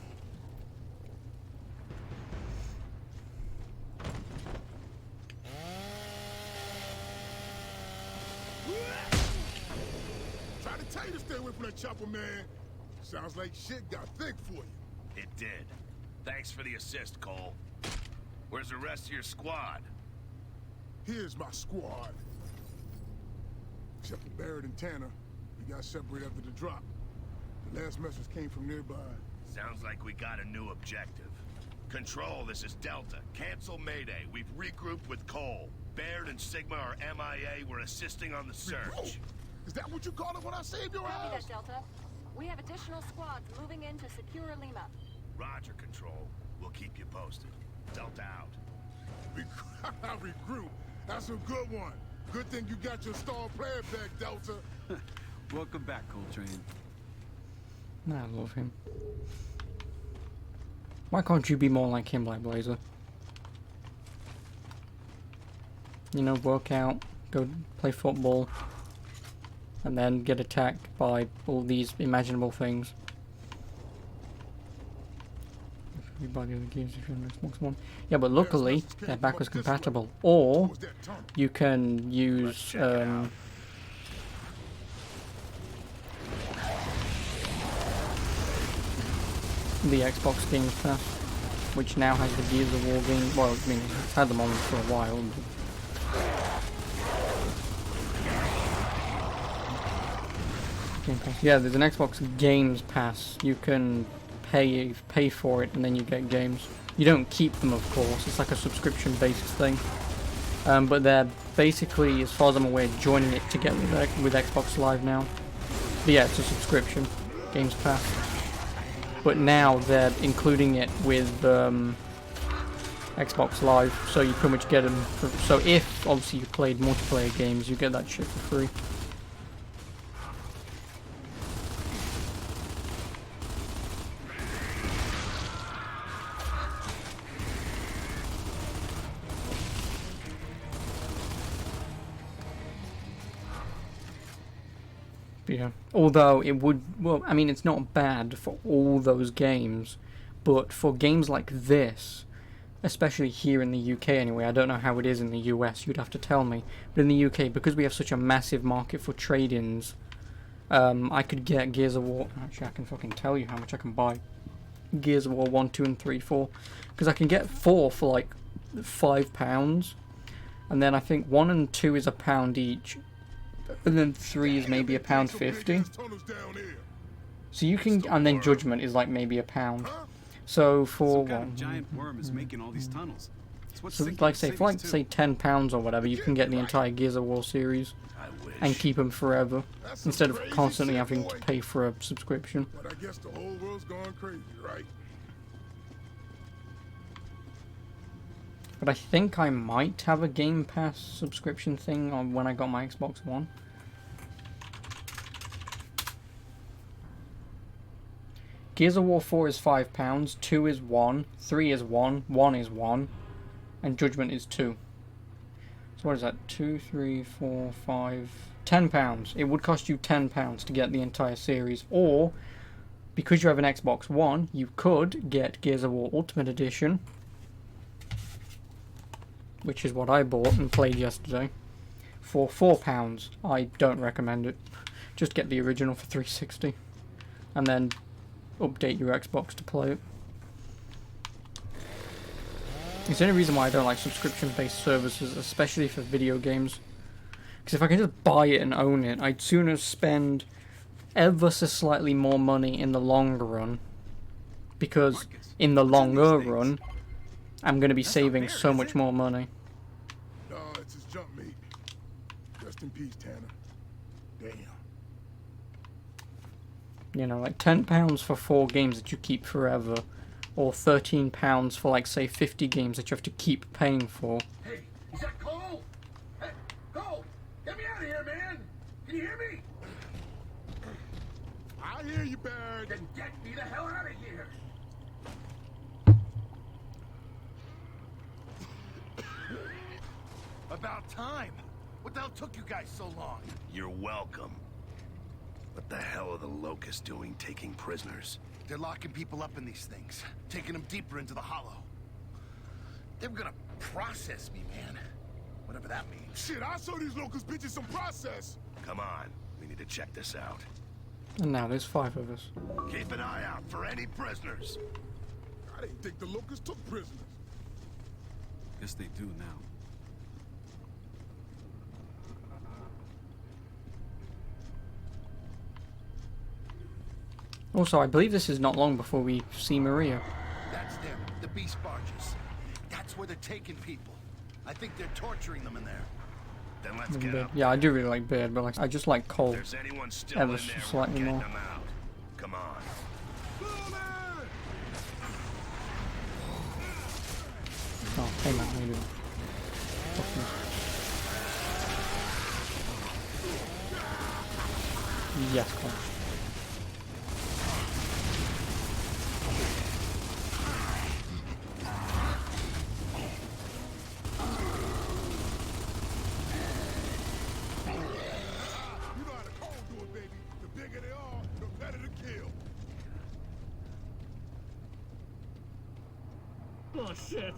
Try to tell you to stay away from that chopper, man. Sounds like shit got thick for you. It did. Thanks for the assist, Cole. Where's the rest of your squad? Here's my squad. Except for Barrett and Tanner, we got separated after the drop. The last message came from nearby. Sounds like we got a new objective. Control, this is Delta. Cancel Mayday. We've regrouped with Cole. Baird and Sigma are MIA. We're assisting on the search. Is that what you call it when I save your Copy ass? that, Delta. We have additional squads moving in to secure Lima. Roger, Control. We'll keep you posted. Delta out. Regroup. That's a good one. Good thing you got your star player back, Delta. Welcome back, Coltrane. I love him. Why can't you be more like him, Black Blazer? You know, work out, go play football, and then get attacked by all these imaginable things. Everybody who gives you an Xbox One. Yeah, but luckily they're backwards compatible. Or you can use the Xbox Games Pass, which now has the Gears of War game. Well, I mean, it's had them on for a while. Game Pass. Yeah, there's an Xbox Games Pass. You can pay for it and then you get games. You don't keep them, of course. It's like a subscription-based thing. But they're basically, as far as I'm aware, joining it together with Xbox Live now. But yeah, it's a subscription, Games Pass. But now they're including it with Xbox Live, so you pretty much get them. So if obviously you played multiplayer games, you get that shit for free. Yeah. Although it would, well, I mean, it's not bad for all those games, but for games like this, especially here in the UK anyway, I don't know how it is in the US, you'd have to tell me, but in the UK, because we have such a massive market for trade-ins, I could get Gears of War, actually I can fucking tell you how much I can buy Gears of War 1, 2 and 3, 4, because I can get 4 for like £5, and then I think 1 and 2 is £1 each, and then 3 is maybe £1.50. So you can, and then Judgment is like maybe £1. So for Some kind of giant worm is making all these tunnels. It's what's so sinking like the say for like cities, say too. £10 or whatever, you can get the entire Gears of War series and keep them forever instead of constantly having to pay for a subscription. But I guess the whole world's gone crazy, right? But I think I might have a Game Pass subscription thing on when I got my Xbox One. Gears of War 4 is £5, 2 is 1, 3 is 1, 1 is 1, and Judgment is 2. So what is that? 2, 3, 4, 5, £10. It would cost you £10 to get the entire series, or because you have an Xbox One, you could get Gears of War Ultimate Edition, which is what I bought and played yesterday, for £4. I don't recommend it. Just get the original for $3.60 and then update your Xbox to play it. It's the only reason why I don't like subscription-based services, especially for video games. Because if I can just buy it and own it, I'd sooner spend ever so slightly more money in the long run. Because in the longer run, I'm going to be saving so much more money. No, it's his jump meat. Rest in peace, Tanner. Damn. You know, like £10 for 4 games that you keep forever, or £13 for like say 50 games that you have to keep paying for. Hey, is that Cole? Hey, Cole! Get me out of here, man! Can you hear me? I hear you, Barry. Then get me the hell out of here! About time. What the hell took you guys so long? You're welcome. What the hell are the Locusts doing taking prisoners? They're locking people up in these things, taking them deeper into the Hollow. They were gonna process me, man. Whatever that means. Shit, I'll show these locust bitches some process. Come on, we need to check this out. And now there's 5 of us. Keep an eye out for any prisoners. I didn't think the locusts took prisoners. Guess they do now. Also, I believe this is not long before we see Maria. That's them, the beast barges. That's where they're taking people. I think they're torturing them in there. Then let's get up. Yeah, I do really like Beard, but like I just like Cole If there's anyone still ever in so there, we're slightly getting more. them out. Come on. Oh, hey man, how you doing? Yes, Cole. You know how the cold do it, baby. The bigger they are, the better to kill. Oh, shit.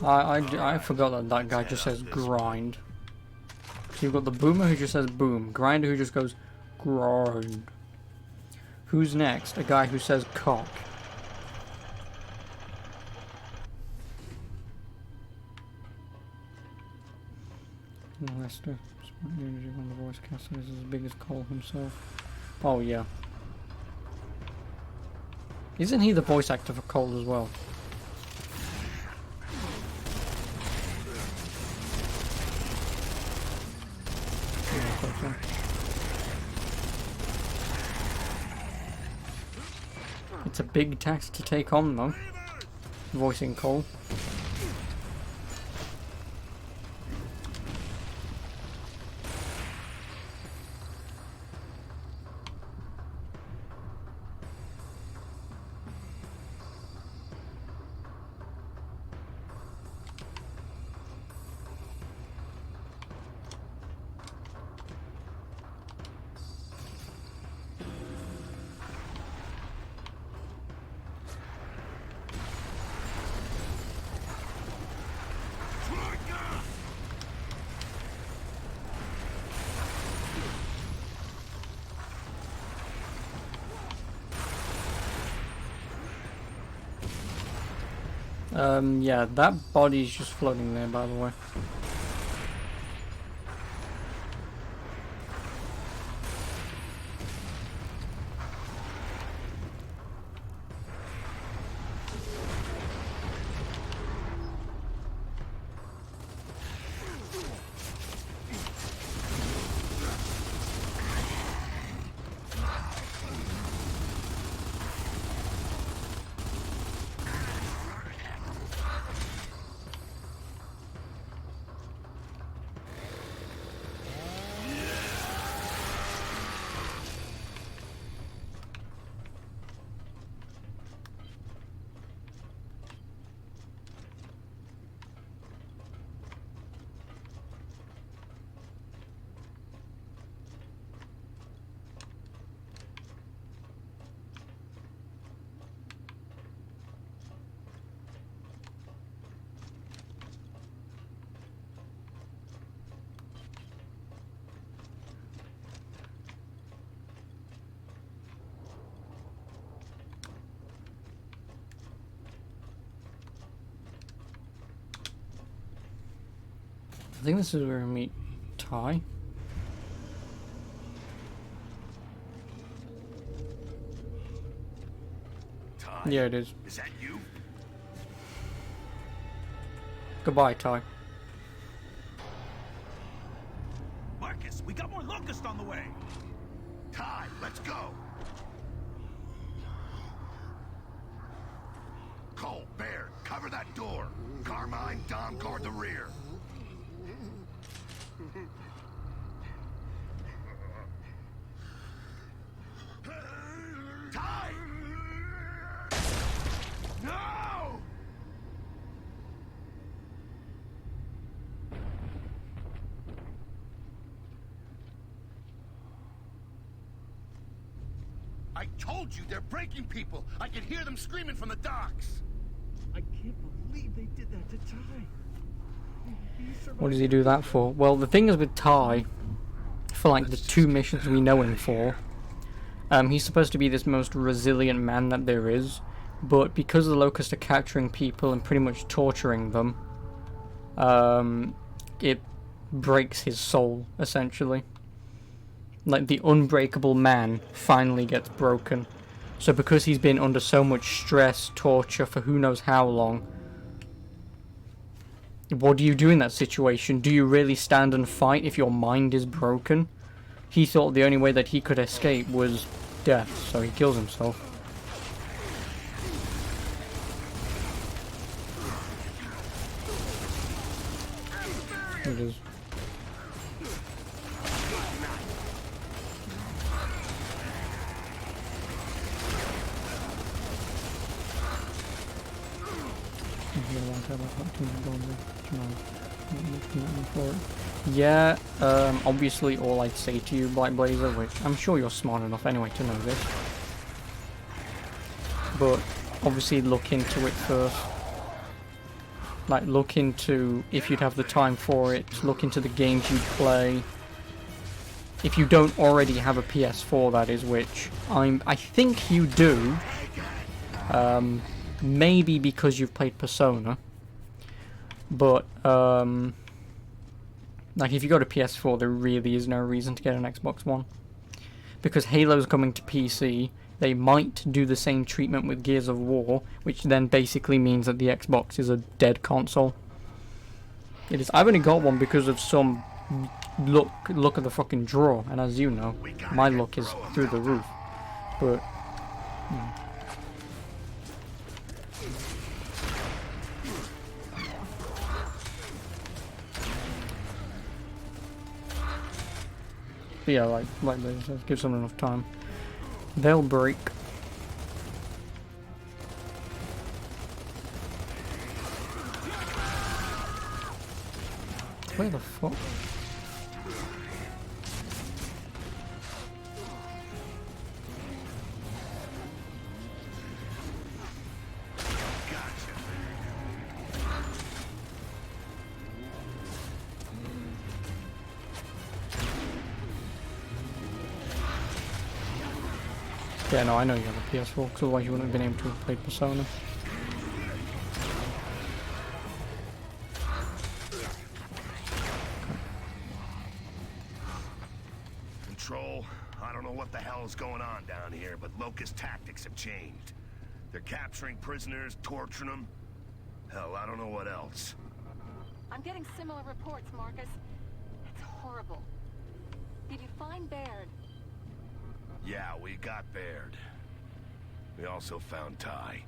I forgot that that guy just says grind. So you've got the boomer who just says boom, grinder who just goes grind. Who's next? A guy who says cock. caster. Smart unity when the voice caster is as big as Cole himself. Oh yeah. Isn't he the voice actor for Cole as well? Yeah, I thought so. It's a big task to take on though, voicing Cole. Yeah, that body's just floating there, by the way. I think this is where we meet Ty. Ty? Yeah, it is. Is that you? Goodbye, Ty. Marcus, we got more locusts on the way. Ty, let's go. Cole, Baird, cover that door. Carmine, Dom, guard the rear. Ty! No! I told you they're breaking people. I can hear them screaming from the docks. I can't believe they did that to Ty. What does he do that for? Well, the thing is with Ty, for like the 2 missions we know him for, he's supposed to be this most resilient man that there is, but because the Locusts are capturing people and pretty much torturing them, it breaks his soul, essentially. Like, the unbreakable man finally gets broken. So because he's been under so much stress, torture for who knows how long, what do you do in that situation? Do you really stand and fight if your mind is broken? He thought the only way that he could escape was death, so he kills himself. It is. Yeah, obviously all I'd say to you, Black Blazer, which I'm sure you're smart enough anyway to know this, but obviously look into it first. Like, look into, if you'd have the time for it, look into the games you'd play. If you don't already have a PS4, that is, which I think you do. Maybe because you've played Persona. But, Like, if you go to PS4, there really is no reason to get an Xbox One. Because Halo's coming to PC, they might do the same treatment with Gears of War, which then basically means that the Xbox is a dead console. It is. I've only got one because of some look at the fucking draw, and as you know, my luck is through the roof. But but yeah, like they said, give someone enough time, they'll break. Where the fuck? Yeah, no, I know you have a PS4, because otherwise you wouldn't have been able to play Persona. Control, I don't know what the hell is going on down here, but Locust tactics have changed. They're capturing prisoners, torturing them. Hell, I don't know what else. I'm getting similar reports, Marcus. It's horrible. Did you find Baird? Yeah, we got Baird. We also found Ty.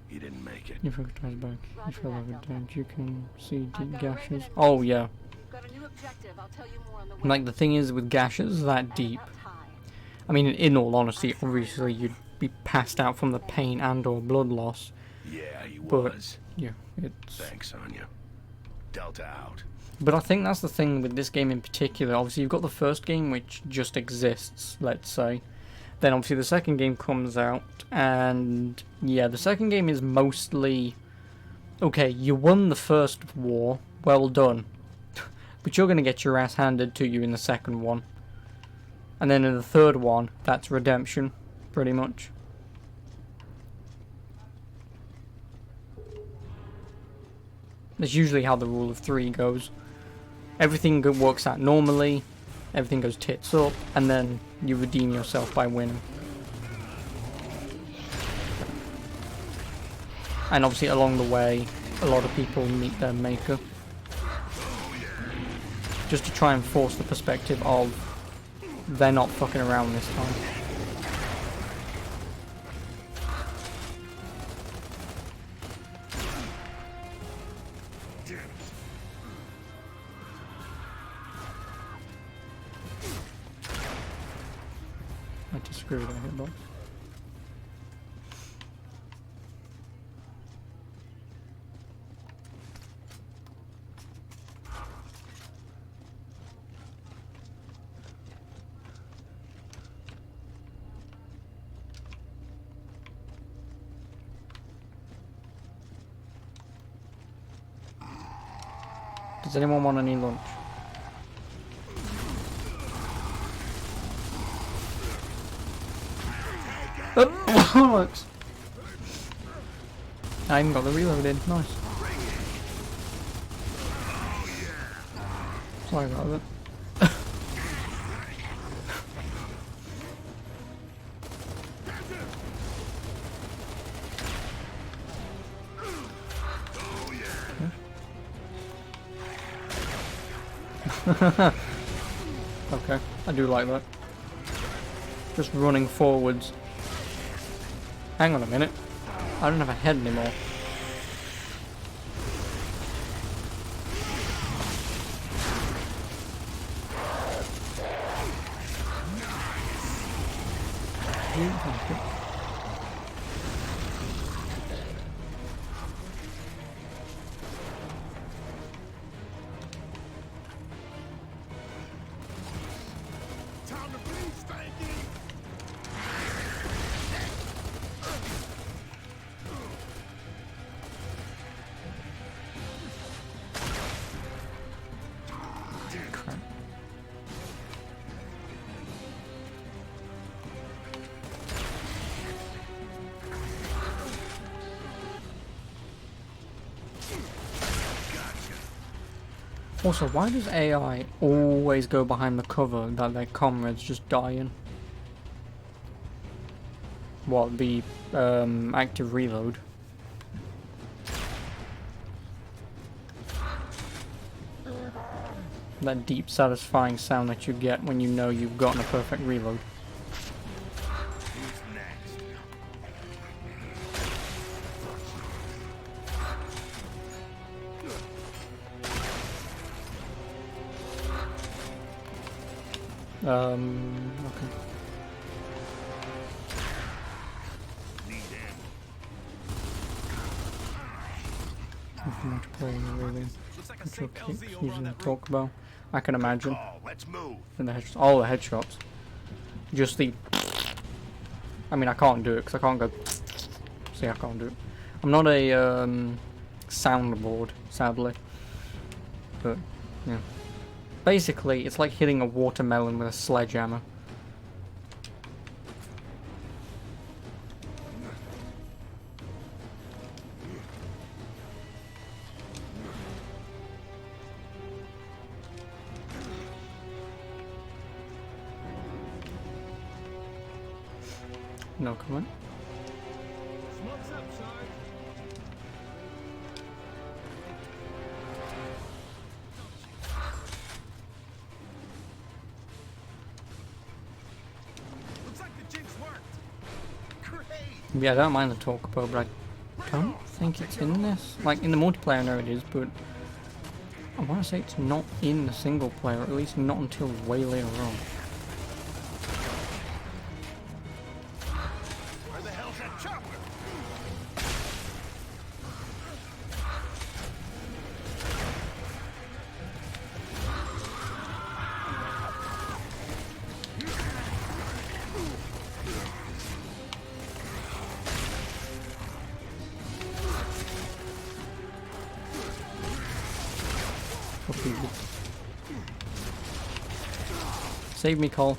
He didn't make it. You forgot Ty's back. You fell over dead. You can see deep I've got gashes. Reagan and Oh Mason. yeah. We've got a new objective. I'll tell you more on the way. Like, the thing is with gashes that deep, About Ty. I mean, in all honesty, obviously you'd be passed out from the pain and or blood loss. Yeah, he But was. yeah, it's. Thanks, Anya. Delta out. But I think that's the thing with this game in particular. Obviously, you've got the first game, which just exists, let's say. Then obviously the second game comes out, and yeah, the second game is mostly, okay, you won the first war, well done, but you're going to get your ass handed to you in the second one. And then in the third one, that's redemption, pretty much. That's usually how the rule of three goes. Everything works out normally, everything goes tits up, and then you redeem yourself by winning. And obviously along the way, a lot of people meet their maker. Just to try and force the perspective of, they're not fucking around this time. I disagree with that hitbox. Does anyone want any lunch? Works. I even got the reload in. Nice. Sorry about that. Okay, I do like that. Just running forwards. Hang on a minute. I don't have a head anymore. Also, why does AI always go behind the cover that their comrades just die in? What, the active reload? That deep, satisfying sound that you get when you know you've gotten a perfect reload. Who's next? Okay. Need ammo. Nothing much playing really. Looks like a Control safe kicks LZ over on using the that roof. talk bow. I can imagine. Call. Let's move. And all the headshots. Just the. I mean, I can't do it because I can't go. See, I can't do it. I'm not a soundboard, sadly. But yeah. Basically, it's like hitting a watermelon with a sledgehammer. No comment. Smoke's up, Sarge. Looks like the jinx worked. Great. Yeah, I don't mind the talk bow, but I don't think it's in this. Like, in the multiplayer, I know it is, but I want to say it's not in the single player, or at least not until way later on. Where the hell's that chopper? Copy. Save me, Cole.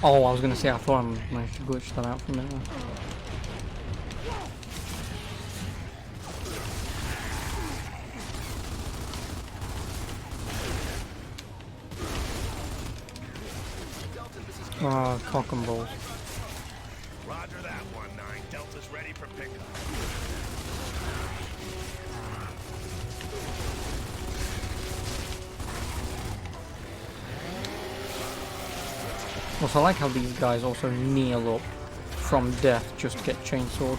Oh, I was gonna say, I thought I managed to glitch that out for a minute. Ah, cock and balls. Roger that, 1-9. Delta's ready for pickup. Also, I like how these guys also kneel up from death just to get chainsawed.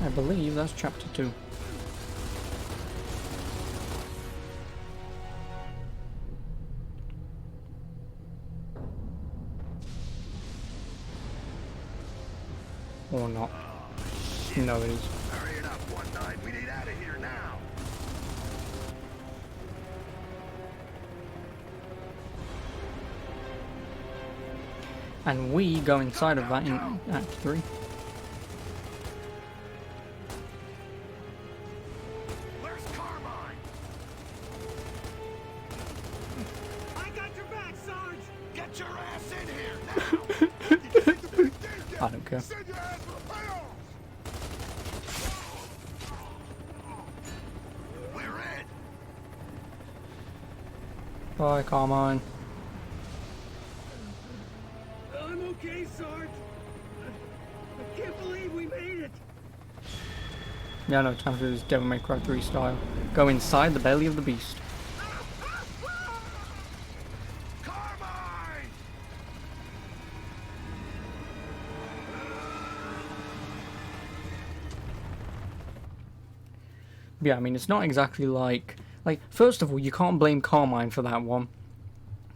I believe that's chapter 2. Or not. No, it is. Hurry it up, 1-9. We need out of here now. And we go inside of that in Act 3. Where's Carmine? I got your back, Sarge! Get your ass in here now! I don't care. Send your ass for the payoff! We're in! Bye, Carmine. I'm okay, Sarge. I can't believe we made it. Yeah, no, time to do this Devil May Cry 3 style. Go inside the belly of the beast. Carmine! Yeah, I mean, it's not exactly like... first of all, you can't blame Carmine for that one.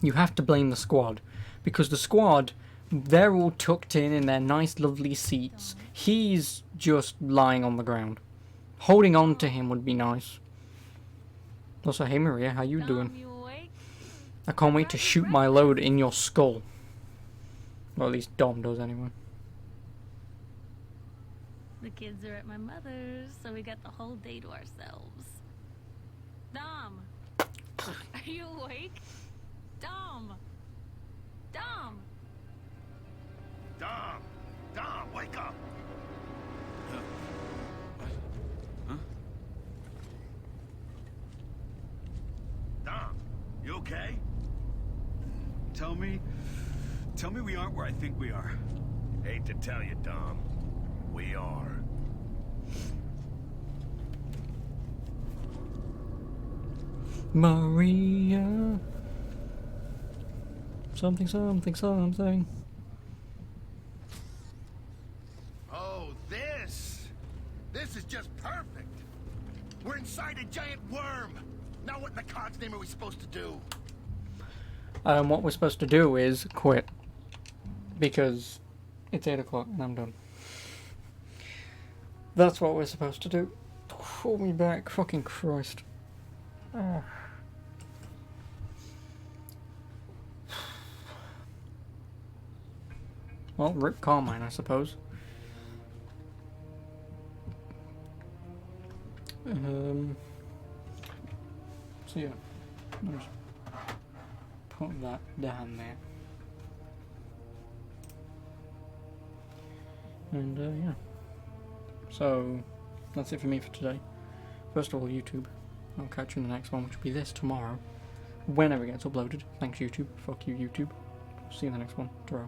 You have to blame the squad. Because the squad, they're all tucked in their nice, lovely seats. He's just lying on the ground. Holding on to him would be nice. Also, hey Maria, how you doing? I can't wait to shoot my load in your skull. Or at least Dom does anyway. The kids are at my mother's, so we got the whole day to ourselves. Dom! Are you awake? Dom! Dom! Dom! Dom, wake up! What? Huh? Dom, you okay? Tell me we aren't where I think we are. Hate to tell you, Dom. We are. Maria. Something, something, something. Oh, this! This is just perfect! We're inside a giant worm! Now what in the God's name are we supposed to do? What we're supposed to do is quit. Because it's 8 o'clock and I'm done. That's what we're supposed to do. Pull me back, fucking Christ. Oh. Well, rip Carmine, I suppose. So yeah, I'll just put that down there. And yeah. So that's it for me for today. First of all, YouTube. I'll catch you in the next one, which will be this tomorrow. Whenever it gets uploaded. Thanks, YouTube. Fuck you, YouTube. See you in the next one. Ta-ra.